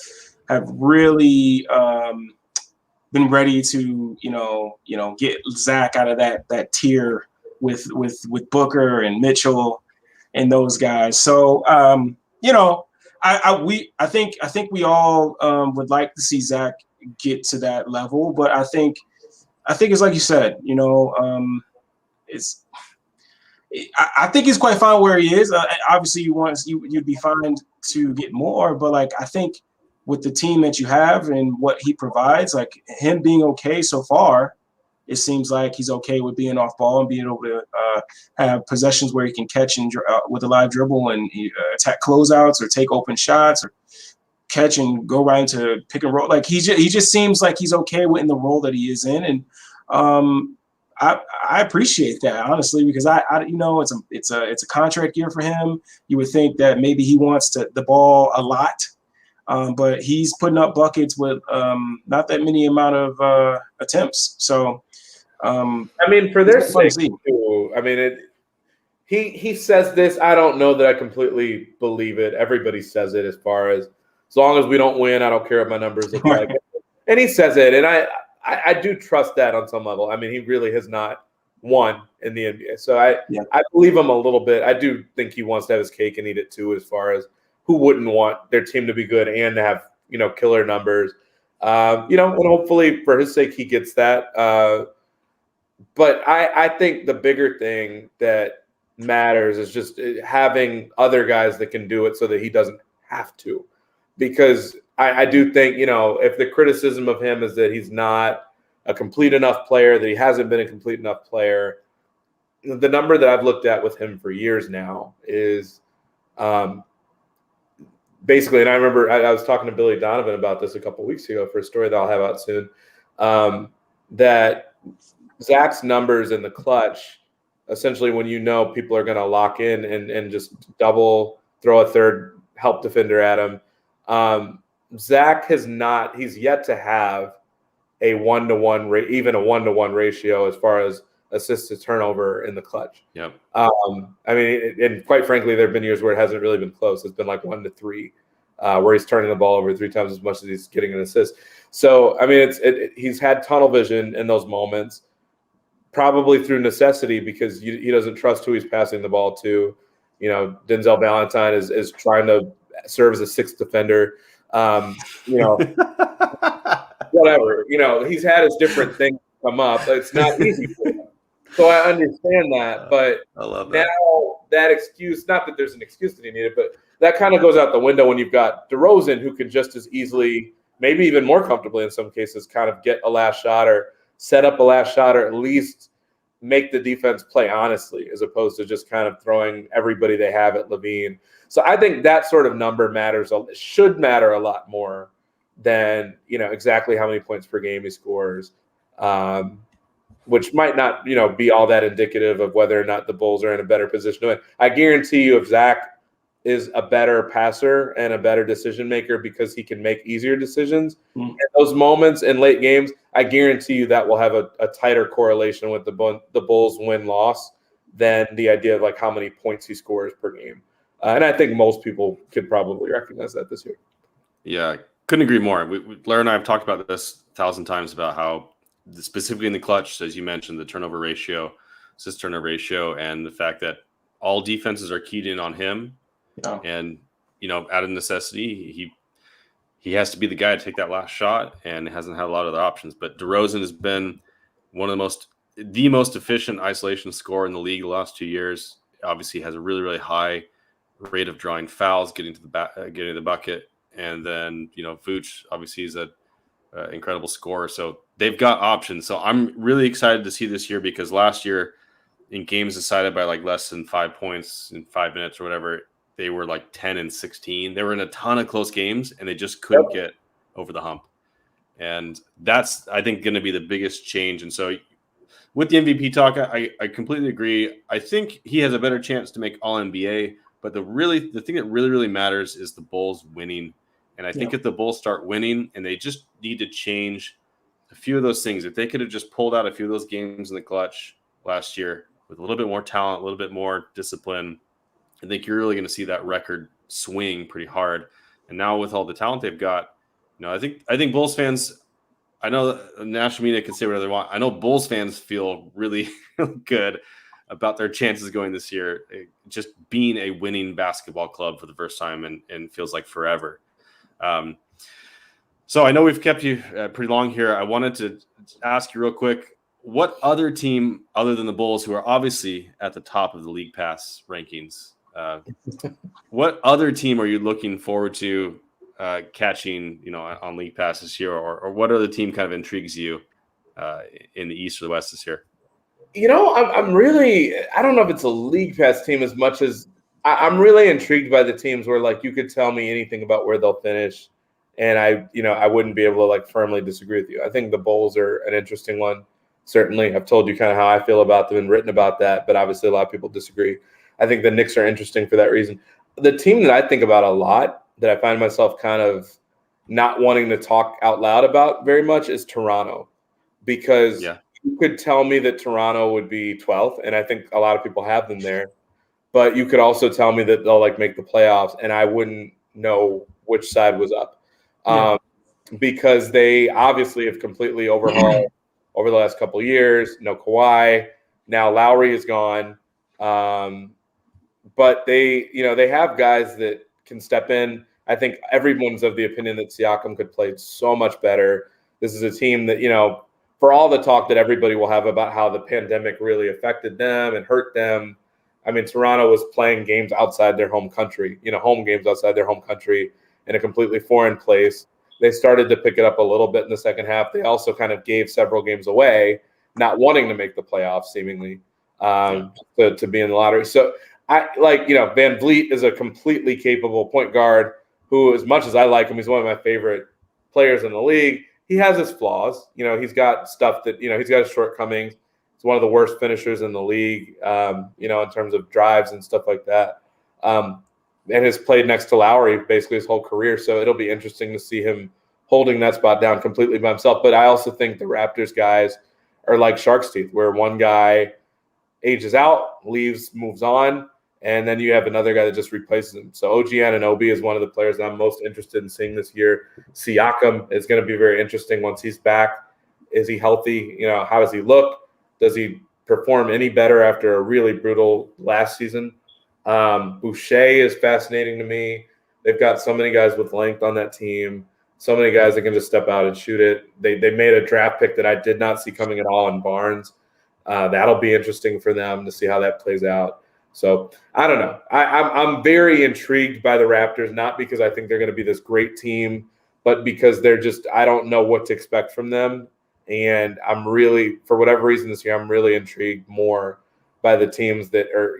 have really been ready to get Zach out of that tier with Booker and Mitchell and those guys. So I think we all would like to see Zach get to that level, but I think it's like you said, I think he's quite fine where he is. Obviously, you'd be fine to get more, but like I think with the team that you have and what he provides, like him being okay so far, it seems like he's okay with being off ball and being able to have possessions where he can catch and with a live dribble and attack closeouts or take open shots or catch and go right into pick and roll. Like he just seems like he's okay in the role that he is in, and I appreciate that, honestly, because I it's a contract year for him. You would think that maybe he wants the ball a lot, but he's putting up buckets with not that many amount of attempts. So, I mean, for their sake too. I mean, he says this. I don't know that I completely believe it. Everybody says it as long as we don't win, I don't care what my numbers look like. And he says it, and I do trust that on some level. I mean, he really has not won in the NBA. So I believe him a little bit. I do think he wants to have his cake and eat it too, as far as who wouldn't want their team to be good and to have, killer numbers. And hopefully for his sake, he gets that. But I think the bigger thing that matters is just having other guys that can do it so that he doesn't have to. Because I do think, if the criticism of him is that he's not a complete enough player, that he hasn't been a complete enough player, the number that I've looked at with him for years now is basically, and I remember I was talking to Billy Donovan about this a couple of weeks ago for a story that I'll have out soon, that Zach's numbers in the clutch, essentially when people are going to lock in and just double, throw a third help defender at him, Zach he's yet to have a 1-to-1, even a 1-to-1 ratio as far as assists to turnover in the clutch. Yep. I mean, and quite frankly, there have been years where it hasn't really been close. It's been like 1-to-3, where he's turning the ball over 3 times as much as he's getting an assist. So, I mean, he's had tunnel vision in those moments, probably through necessity, because he doesn't trust who he's passing the ball to. Denzel Valentine is trying to serve as a 6th defender. Whatever. He's had his different things come up. It's not easy for him. So I understand that, but I love that. now that excuse, not that there's an excuse that he needed, but that kind of goes out the window when you've got DeRozan, who can just as easily, maybe even more comfortably in some cases, kind of get a last shot or set up a last shot, or at least make the defense play honestly, as opposed to just kind of throwing everybody they have at Levine. So I think that sort of number should matter a lot more than, exactly how many points per game he scores, which might not, be all that indicative of whether or not the Bulls are in a better position to win. I guarantee you, if Zach is a better passer and a better decision maker because he can make easier decisions in those moments in late games, I guarantee you that will have a tighter correlation with the Bulls win-loss than the idea of like how many points he scores per game. And I think most people could probably recognize that this year. Yeah, couldn't agree more. Larry and I have talked about this 1,000 times about how, specifically in the clutch, as you mentioned, the turnover ratio, assist turnover ratio, and the fact that all defenses are keyed in on him. Yeah. And, out of necessity, he has to be the guy to take that last shot, and hasn't had a lot of other options. But DeRozan has been one of the most efficient isolation scorer in the league the last 2 years. Obviously has a really, really high rate of drawing fouls, getting to the bucket. And then, Vooch obviously is an incredible scorer. So they've got options. So I'm really excited to see this year, because last year in games decided by like less than 5 points in 5 minutes or whatever, they were like 10-16. They were in a ton of close games, and they just couldn't get over the hump. And that's, I think, going to be the biggest change. And so with the MVP talk, I completely agree. I think he has a better chance to make All-NBA. But the thing that really, really matters is the Bulls winning. And I think if the Bulls start winning, and they just need to change a few of those things, if they could have just pulled out a few of those games in the clutch last year with a little bit more talent, a little bit more discipline, I think you're really going to see that record swing pretty hard. And now with all the talent they've got, I think Bulls fans, I know the national media can say whatever they want. I know Bulls fans feel really good about their chances going this year, just being a winning basketball club for the first time and feels like forever. So I know we've kept you pretty long here. I wanted to ask you real quick, what other team other than the Bulls, who are obviously at the top of the League Pass rankings, what other team are you looking forward to catching, on League Pass this year, or what other team kind of intrigues you in the East or the West this year? I'm really, I don't know if it's a League Pass team as much as I'm really intrigued by the teams where, like, you could tell me anything about where they'll finish, and I wouldn't be able to, like, firmly disagree with you. I think the Bulls are an interesting one. certainly. I've told you kind of how I feel about them and written about that, but obviously a lot of people disagree. I think the Knicks are interesting for that reason. The team that I think about a lot that I find myself kind of not wanting to talk out loud about very much is Toronto, because you could tell me that Toronto would be 12th, and I think a lot of people have them there. But you could also tell me that they'll like make the playoffs, and I wouldn't know which side was up, because they obviously have completely overhauled over the last couple of years. No Kawhi, now Lowry is gone, but they have guys that can step in. I think everyone's of the opinion that Siakam could play so much better. This is a team that, for all the talk that everybody will have about how the pandemic really affected them and hurt them, I mean, Toronto was playing games outside their home country, home games outside their home country in a completely foreign place. They started to pick it up a little bit in the second half. They also kind of gave several games away, not wanting to make the playoffs, seemingly, to be in the lottery. So Van Vliet is a completely capable point guard who, as much as I like him, he's one of my favorite players in the league. He has his flaws. He's got stuff that, he's got his shortcomings. He's one of the worst finishers in the league, in terms of drives and stuff like that. And has played next to Lowry basically his whole career. So it'll be interesting to see him holding that spot down completely by himself. But I also think the Raptors guys are like Shark's Teeth, where one guy ages out, leaves, moves on, and then you have another guy that just replaces him. So OG Anunoby is one of the players that I'm most interested in seeing this year. Siakam is going to be very interesting once he's back. Is he healthy? How does he look? Does he perform any better after a really brutal last season? Boucher is fascinating to me. They've got so many guys with length on that team, so many guys that can just step out and shoot it. They made a draft pick that I did not see coming at all in Barnes. That'll be interesting for them to see how that plays out. So I don't know. I'm very intrigued by the Raptors, not because I think they're going to be this great team, but because I don't know what to expect from them. And I'm really, for whatever reason this year, I'm really intrigued more by the teams that are,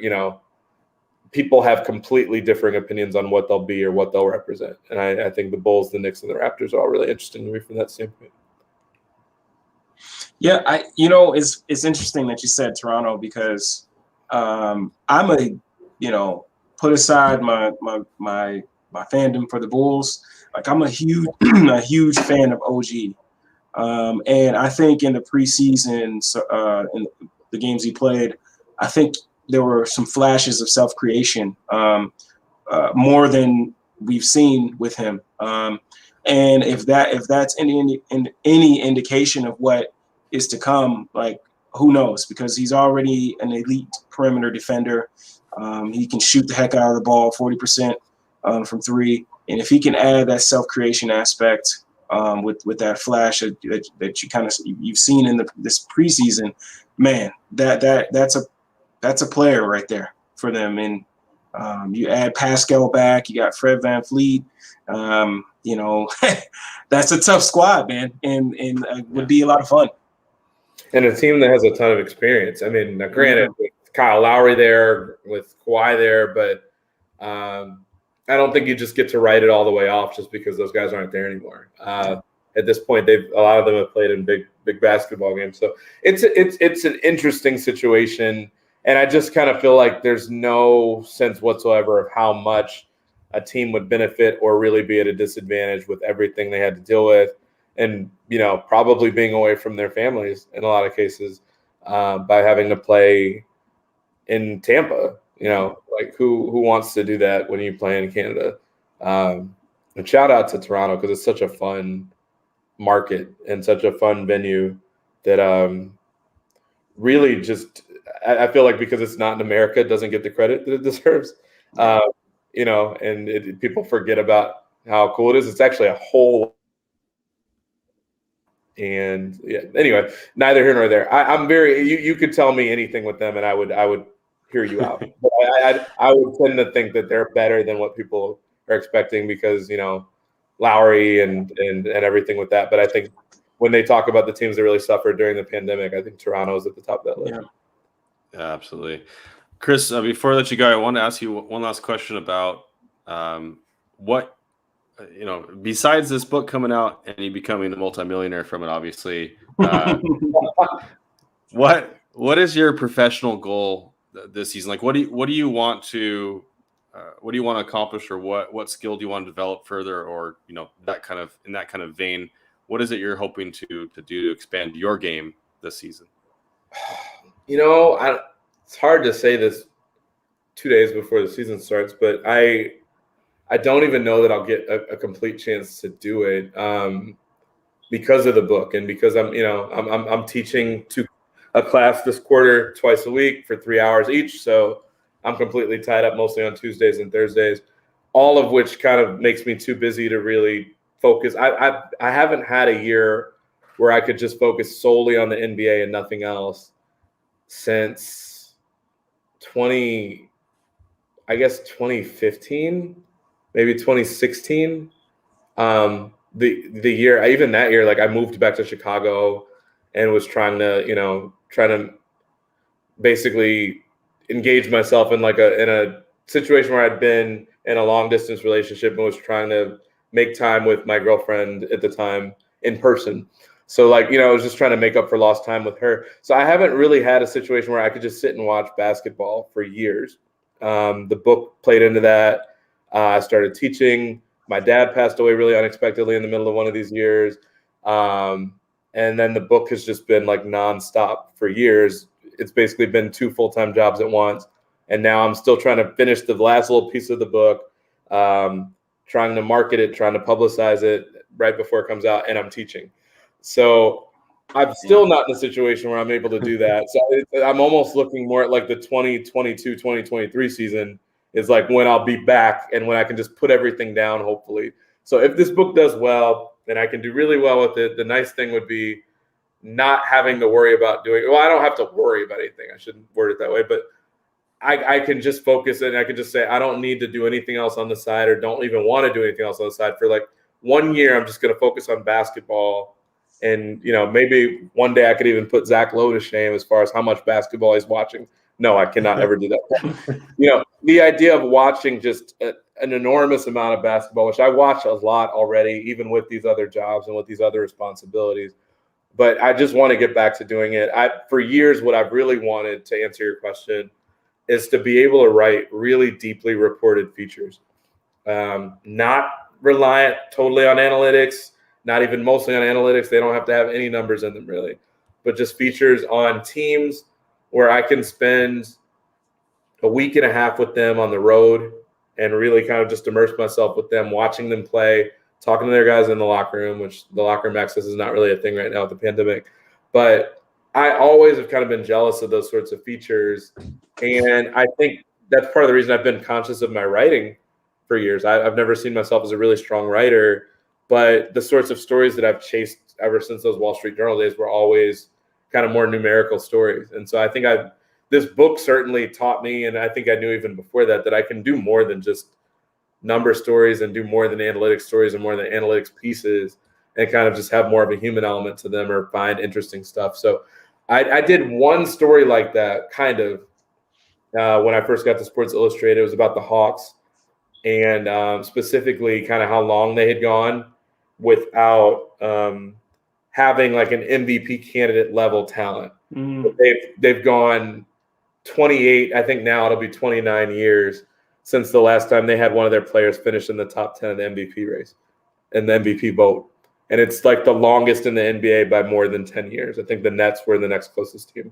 people have completely differing opinions on what they'll be or what they'll represent. And I think the Bulls, the Knicks, and the Raptors are all really interesting to me from that standpoint. Yeah, it's interesting that you said Toronto, because I'm put aside my fandom for the Bulls. Like, I'm a huge fan of OG. And I think in the preseason, in the games he played, I think there were some flashes of self-creation, more than we've seen with him. And if that's any indication of what is to come, like, who knows? Because he's already an elite perimeter defender. He can shoot the heck out of the ball, 40% from three. And if he can add that self-creation aspect, with that flash that you've seen in this preseason, man, that's a player right there for them. And you add Pascal back, you got Fred VanVleet. That's a tough squad, man, and would be a lot of fun. And a team that has a ton of experience. I mean, now granted, with Kyle Lowry there, with Kawhi there, but I don't think you just get to write it all the way off just because those guys aren't there anymore. At this point, a lot of them have played in big basketball games. So it's an interesting situation, and I just kind of feel like there's no sense whatsoever of how much a team would benefit or really be at a disadvantage with everything they had to deal with, and probably being away from their families in a lot of cases by having to play in Tampa. Like who wants to do that when you play in Canada? And shout out to Toronto, because it's such a fun market and such a fun venue that really just, I feel like, because it's not in America, it doesn't get the credit that it deserves. And people forget about how cool it is. It's actually a whole. And yeah, anyway, neither here nor there. I'm very, you could tell me anything with them and I would hear you out. But I would tend to think that they're better than what people are expecting, because Lowry and everything with that. But I think when they talk about the teams that really suffered during the pandemic, I think Toronto is at the top of that list. Yeah, absolutely. Kris, before I let you go, I want to ask you one last question about what, besides this book coming out and you becoming a multimillionaire from it, obviously, What is your professional goal this season? Like, what do you want to accomplish, or what skill do you want to develop further, or that kind of vein? What is it you're hoping to do to expand your game this season? It's hard to say this 2 days before the season starts, but I don't even know that I'll get a complete chance to do it because of the book, and because I'm teaching to a class this quarter twice a week for 3 hours each, so I'm completely tied up mostly on Tuesdays and Thursdays, all of which kind of makes me too busy to really focus. I haven't had a year where I could just focus solely on the NBA and nothing else since 2015, maybe 2016. The year, even that year, like I moved back to Chicago and was trying to basically engage myself in in a situation where I'd been in a long distance relationship and was trying to make time with my girlfriend at the time in person. So I was just trying to make up for lost time with her. So I haven't really had a situation where I could just sit and watch basketball for years. The book played into that. I started teaching. My dad passed away really unexpectedly in the middle of one of these years. And then the book has just been nonstop for years. It's basically been 2 full-time jobs at once. And now I'm still trying to finish the last little piece of the book, trying to market it, trying to publicize it right before it comes out, and I'm teaching. So I'm still not in a situation where I'm able to do that. So I'm almost looking more at the 2022, 2023 season is when I'll be back and when I can just put everything down, hopefully. So if this book does well, then I can do really well with it. The nice thing would be not having to worry about I don't have to worry about anything. I shouldn't word it that way, but I can just focus and I can just say, I don't need to do anything else on the side, or don't even want to do anything else on the side for 1 year. I'm just going to focus on basketball. And, maybe one day I could even put Zach Lowe to shame as far as how much basketball he's watching. No, I cannot ever do that. The idea of watching just an enormous amount of basketball, which I watch a lot already, even with these other jobs and with these other responsibilities. But I just want to get back to doing it. For years, what I've really wanted, to answer your question, is to be able to write really deeply reported features, not reliant totally on analytics, not even mostly on analytics. They don't have to have any numbers in them really, but just features on teams where I can spend a week and a half with them on the road and really kind of just immerse myself with them, watching them play, talking to their guys in the locker room, which the locker room access is not really a thing right now with the pandemic. But I always have kind of been jealous of those sorts of features. And I think that's part of the reason I've been conscious of my writing for years. I've never seen myself as a really strong writer, but the sorts of stories that I've chased ever since those Wall Street Journal days were always kind of more numerical stories. And so I think this book certainly taught me, and I think I knew even before that I can do more than just number stories and do more than analytics stories and more than analytics pieces, and kind of just have more of a human element to them or find interesting stuff. So I did one story like that kind of when I first got to Sports Illustrated. It was about the Hawks, and specifically kind of how long they had gone without having an MVP candidate level talent. They've gone 28, I think now it'll be 29 years since the last time they had one of their players finish in the top 10 of the MVP race and the MVP vote. And it's the longest in the NBA by more than 10 years. I think the Nets were the next closest team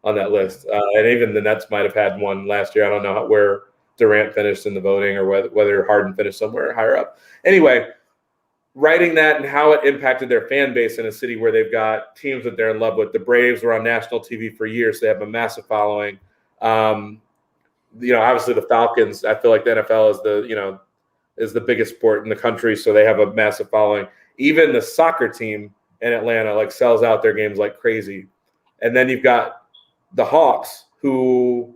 on that list. And even the Nets might have had one last year. I don't know where Durant finished in the voting, or whether Harden finished somewhere higher up. Anyway, writing that and how it impacted their fan base in a city where they've got teams that they're in love with. The Braves were on national TV for years. So they have a massive following. Obviously the Falcons, I feel like the NFL is the biggest sport in the country. So they have a massive following. Even the soccer team in Atlanta sells out their games like crazy. And then you've got the Hawks, who,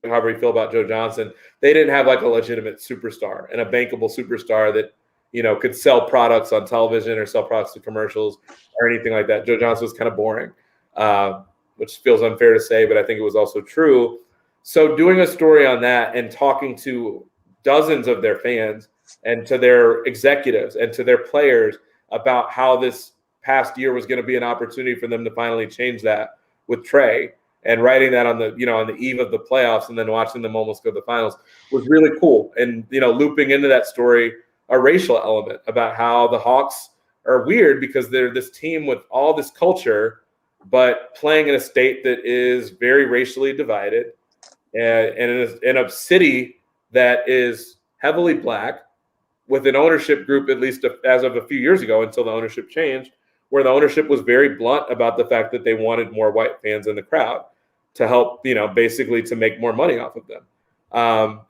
however you feel about Joe Johnson, they didn't have a legitimate superstar and a bankable superstar that, could sell products on television or sell products to commercials or anything like that. Joe Johnson was kind of boring, which feels unfair to say, but I think it was also true. So doing a story on that and talking to dozens of their fans and to their executives and to their players about how this past year was going to be an opportunity for them to finally change that with Trey, and writing that on the, on the eve of the playoffs and then watching them almost go to the finals was really cool. And, looping into that story, a racial element about how the Hawks are weird because they're this team with all this culture, but playing in a state that is very racially divided, and in a city that is heavily Black, with an ownership group, at least as of a few years ago until the ownership changed, where the ownership was very blunt about the fact that they wanted more white fans in the crowd to help, basically to make more money off of them.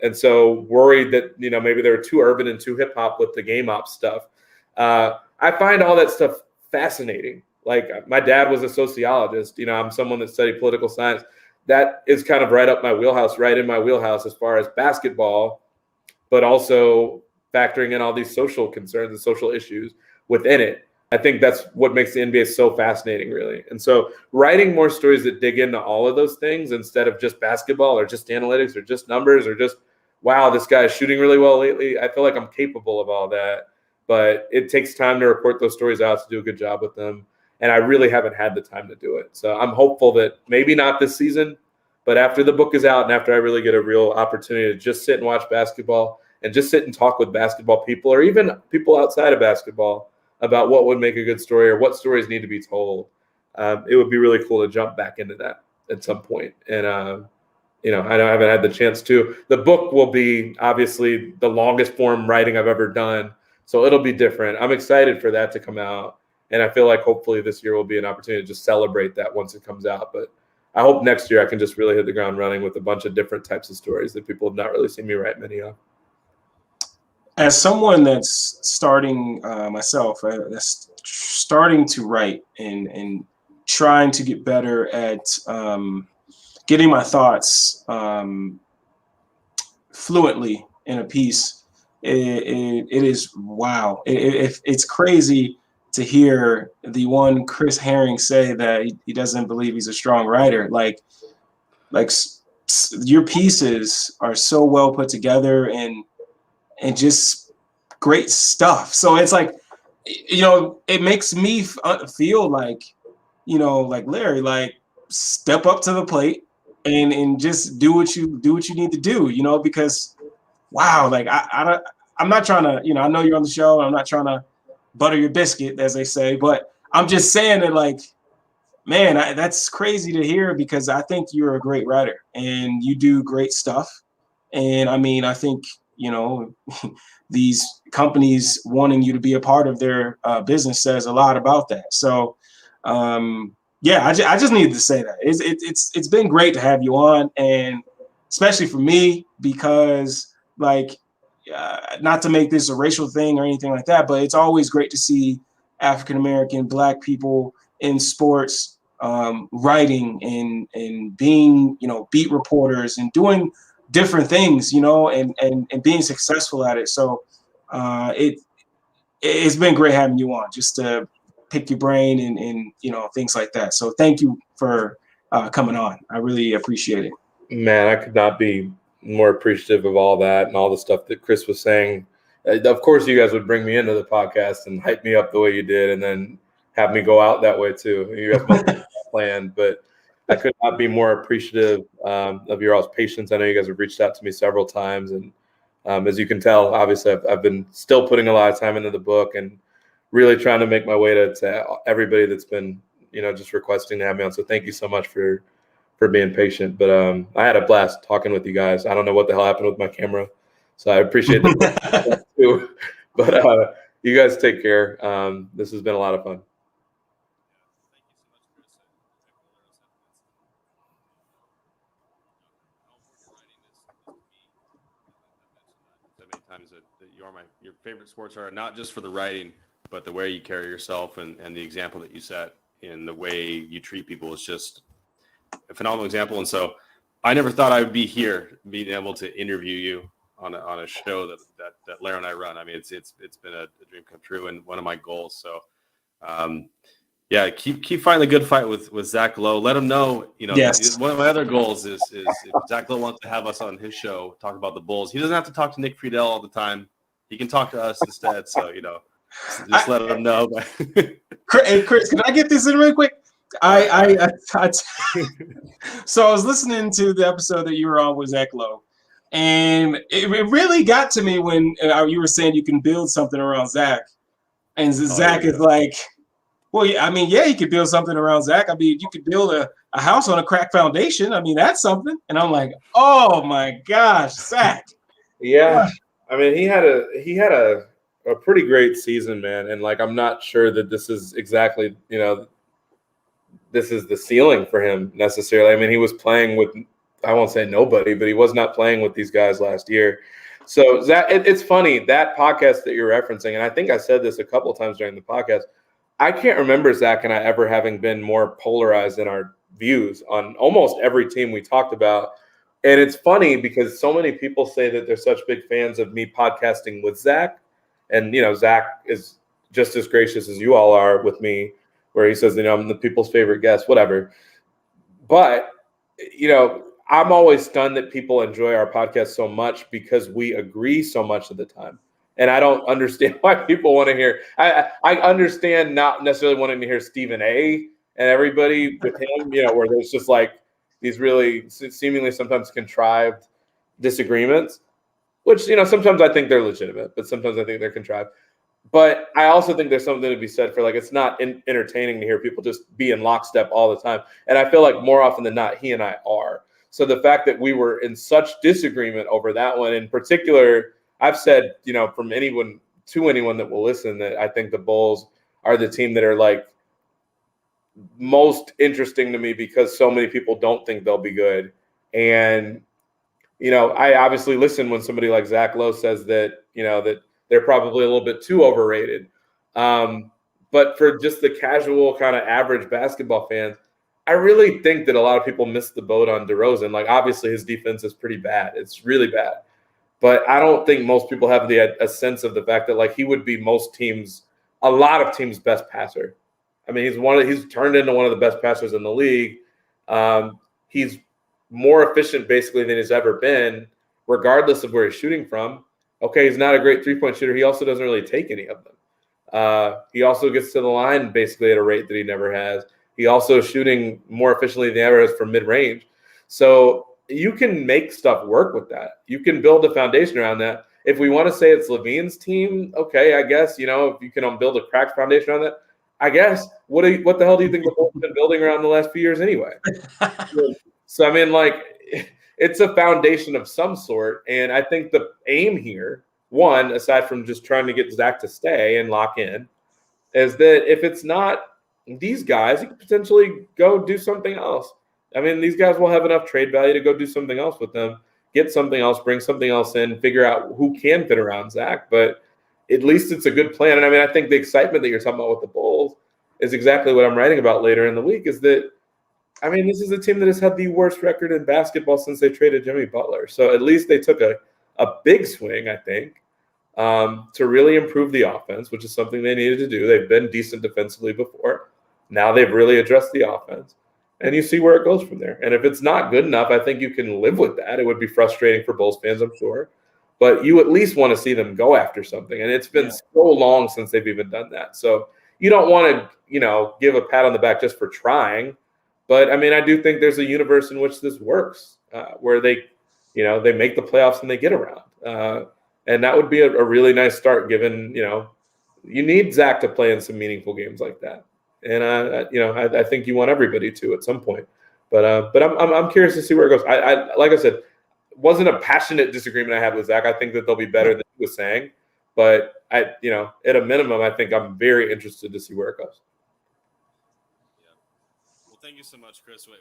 And so worried that, maybe they were too urban and too hip hop with the game ops stuff. I find all that stuff fascinating. Like, my dad was a sociologist. I'm someone that studied political science. That is kind of right in my wheelhouse as far as basketball, but also factoring in all these social concerns and social issues within it. I think that's what makes the NBA so fascinating, really. And so writing more stories that dig into all of those things instead of just basketball or just analytics or just numbers or just, wow, this guy is shooting really well lately. I feel like I'm capable of all that, but it takes time to report those stories out, to do a good job with them. And I really haven't had the time to do it. So I'm hopeful that maybe not this season, but after the book is out and after I really get a real opportunity to just sit and watch basketball and just sit and talk with basketball people, or even people outside of basketball, about what would make a good story or what stories need to be told. It would be really cool to jump back into that at some point. And, I haven't had the chance to. The book will be obviously the longest form writing I've ever done, so it'll be different. I'm excited for that to come out. And I feel like hopefully this year will be an opportunity to just celebrate that once it comes out. But I hope next year I can just really hit the ground running with a bunch of different types of stories that people have not really seen me write many of. As someone that's starting myself, that's starting to write and trying to get better at getting my thoughts fluently in a piece, it is wow. It's crazy to hear the one Chris Herring say that he doesn't believe he's a strong writer. Like your pieces are so well put together and just great stuff. So it's like, it makes me feel like, like Larry, like step up to the plate and just do what you need to do, because wow, like I'm not trying to, I know you're on the show and I'm not trying to butter your biscuit, as they say, but I'm just saying that, like, man, that's crazy to hear, because I think you're a great writer and you do great stuff. And I mean, I think, these companies wanting you to be a part of their business says a lot about that. So, yeah, I just needed to say that. It's been great to have you on, and especially for me, because, like, not to make this a racial thing or anything like that, but it's always great to see African-American, Black people in sports writing and being, beat reporters and doing different things, and being successful at it. So it's been great having you on, just to pick your brain and things like that. So thank you for coming on. I really appreciate it. Man, I could not be more appreciative of all that and all the stuff that Chris was saying. Of course, you guys would bring me into the podcast and hype me up the way you did, and then have me go out that way too. You guys both planned, but I could not be more appreciative of your all's patience. I know you guys have reached out to me several times, and as you can tell, obviously I've been still putting a lot of time into the book and really trying to make my way to everybody that's been, just requesting to have me on. So thank you so much for being patient. But I had a blast talking with you guys. I don't know what the hell happened with my camera, so I appreciate that too. But you guys take care. This has been a lot of fun. Times that your favorite sports are not just for the writing, but the way you carry yourself and the example that you set in the way you treat people is just a phenomenal example. And so I never thought I would be here being able to interview you on a show that Larro and I run. I mean, it's been a dream come true and one of my goals. So yeah, keep fighting a good fight with Zach Lowe. Let him know, Yes. One of my other goals is if Zach Lowe wants to have us on his show, talk about the Bulls. He doesn't have to talk to Nick Friedel all the time. He can talk to us instead. So, just let him know. Hey, Chris, can I get this in real quick? So I was listening to the episode that you were on with Zach Lowe, and it really got to me when you were saying you can build something around Zach, and Zach is like, well, yeah, I mean, yeah, you could build something around Zach. I mean, you could build a house on a crack foundation. I mean, that's something. And I'm like, oh my gosh, Zach. Yeah, I mean, he had a pretty great season, man. And like, I'm not sure that this is exactly, this is the ceiling for him necessarily. I mean, he was playing with, I won't say nobody, but he was not playing with these guys last year. So Zach, it's funny, that podcast that you're referencing, and I think I said this a couple of times during the podcast, I can't remember Zach and I ever having been more polarized in our views on almost every team we talked about. And it's funny because so many people say that they're such big fans of me podcasting with Zach. And, Zach is just as gracious as you all are with me, where he says, I'm the people's favorite guest, whatever. But, I'm always stunned that people enjoy our podcast so much because we agree so much of the time. And I don't understand why people want to hear. I understand not necessarily wanting to hear Stephen A. and everybody with him, where there's just like these really seemingly sometimes contrived disagreements, which, sometimes I think they're legitimate, but sometimes I think they're contrived. But I also think there's something to be said for like, it's not entertaining to hear people just be in lockstep all the time. And I feel like more often than not, he and I are. So the fact that we were in such disagreement over that one in particular, I've said, from anyone that will listen, that I think the Bulls are the team that are like most interesting to me because so many people don't think they'll be good. And, I obviously listen when somebody like Zach Lowe says that, that they're probably a little bit too overrated. But for just the casual kind of average basketball fans, I really think that a lot of people missed the boat on DeRozan. Like, obviously his defense is pretty bad. It's really bad. But I don't think most people have a sense of the fact that like he would be a lot of teams' best passer. I mean, he's turned into one of the best passers in the league. He's more efficient basically than he's ever been, regardless of where he's shooting from. Okay, he's not a great three-point shooter. He also doesn't really take any of them. He also gets to the line basically at a rate that he never has. He also is shooting more efficiently than he ever has from mid-range. So you can make stuff work with that. You can build a foundation around that. If we want to say it's Levine's team, okay, I guess, if you can build a cracked foundation around that, I guess. What the hell do you think the Bulls have been building around the last few years anyway? So, I mean, like, it's a foundation of some sort. And I think the aim here, one, aside from just trying to get Zach to stay and lock in, is that if it's not these guys, you could potentially go do something else. I mean, these guys will have enough trade value to go do something else with them, get something else, bring something else in, figure out who can fit around Zach. But at least it's a good plan. And I mean, I think the excitement that you're talking about with the Bulls is exactly what I'm writing about later in the week is that, I mean, this is a team that has had the worst record in basketball since they traded Jimmy Butler. So at least they took a big swing, I think, to really improve the offense, which is something they needed to do. They've been decent defensively before. Now they've really addressed the offense. And you see where it goes from there. And if it's not good enough, I think you can live with that. It would be frustrating for Bulls fans, I'm sure. But you at least want to see them go after something. And it's been so long since they've even done that. So you don't want to, give a pat on the back just for trying. But, I mean, I do think there's a universe in which this works, where they make the playoffs and they get around. And that would be a really nice start given, you need Zach to play in some meaningful games like that. And, I think you want everybody to at some point. But I'm curious to see where it goes. I like I said, wasn't a passionate disagreement I had with Zach. I think that they'll be better than he was saying. But, at a minimum, I think I'm very interested to see where it goes. Thank you so much, Chris. We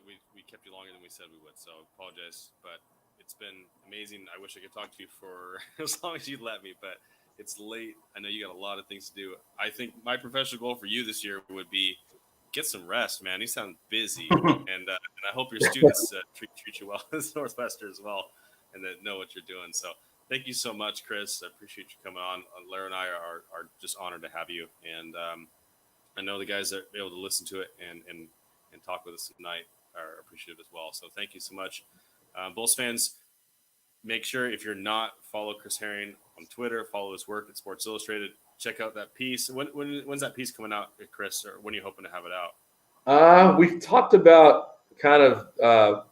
kept you longer than we said we would, so apologize. But it's been amazing. I wish I could talk to you for as long as you'd let me, but it's late. I know you got a lot of things to do. I think my professional goal for you this year would be get some rest, man. You sound busy, and I hope your students treat you well as Northwestern as well, and that know what you're doing. So thank you so much, Chris. I appreciate you coming on. Larry and I are just honored to have you, and I know the guys that are able to listen to it and talk with us tonight are appreciative as well. So thank you so much. Bulls fans, make sure if you're not, follow Chris Herring on Twitter, follow his work at Sports Illustrated. check out that piece. When's that piece coming out, Kris, or when are you hoping to have it out? We've talked about kind of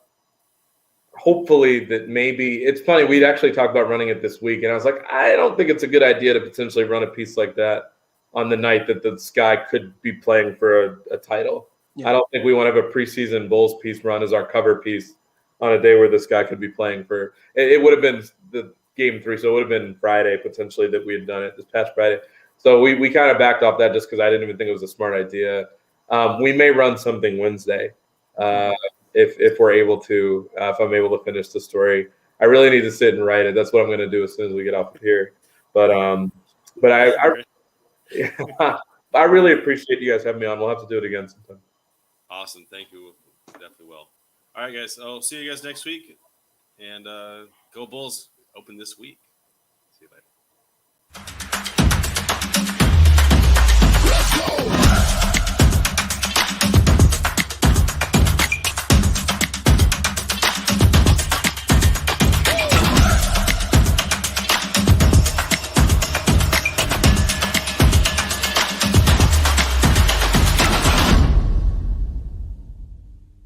hopefully that maybe it's funny. We'd actually talked about running it this week, and I was like, I don't think it's a good idea to potentially run a piece like that on the night that the Sky could be playing for a title. Yeah. I don't think we want to have a preseason Bulls piece run as our cover piece on a day where the Sky could be playing for. It would have been the Game 3, so it would have been Friday potentially that we had done it this past Friday. So we kind of backed off that just because I didn't even think it was a smart idea. We may run something Wednesday if we're able to, if I'm able to finish the story. I really need to sit and write it. That's what I'm going to do as soon as we get off of here. But I really appreciate you guys having me on. We'll have to do it again sometime. Awesome. Thank you. Definitely will. All right, guys. I'll see you guys next week. And go Bulls. Open this week. See you later. Let's go!